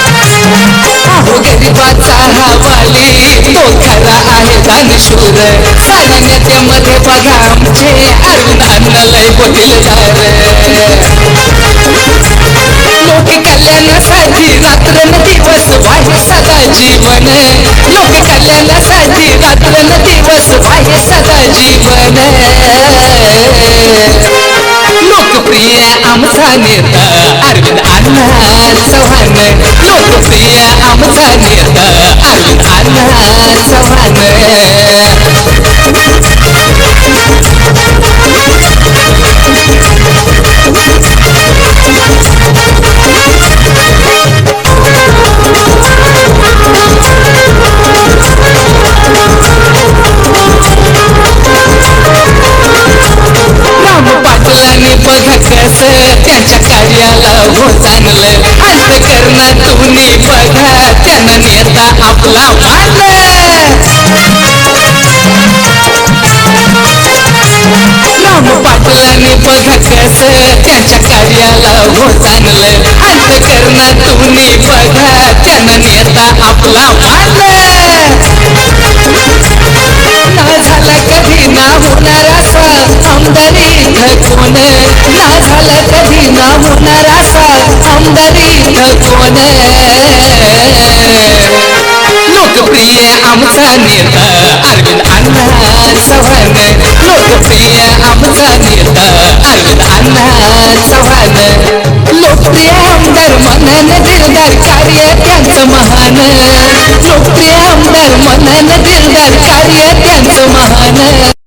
अहो गरिबाचा हवाली तो खरा आहे दानशूर साऱ्या नेत्यामध्ये बघा आमचे अरविंद अण्णा लय होतील लोक कल्याणासाठी रात्रन दिवस वाहे सदा जीवन लोक कल्याणासाठी रात्रन दिवस वाहे सदा जीवन लोकप्रिय आमचा नेता अरविंद अण्णा चव्हाण लोकप्रिय आमचा नेता अरविंद अण्णा चव्हाण पाटलांनी बघा कसं त्यांच्या कार्याला हो चांगलं अंतकरणातून बघा त्यांना नेता आपला राम पाटलांनी बघा कसं त्यांच्या कार्याला हो चांगलं अंतकरणातून बघा त्यांना नेता आपला ना झाला कधी ना होणार असा आमदारी कोण ना झाला कधी ना होणार असा आमदारी कोण लोकप्रिय आमचा नेता अरविंद अण्णा चव्हाण लोकप्रिय आमचा नेता अरविंद अण्णा चव्हाण लोकप्रिय आमदार मनानं दिलदार कार्य त्यांचं महान लोकप्रिय आमदार मनानं दिलदार कार्य त्यांचं महान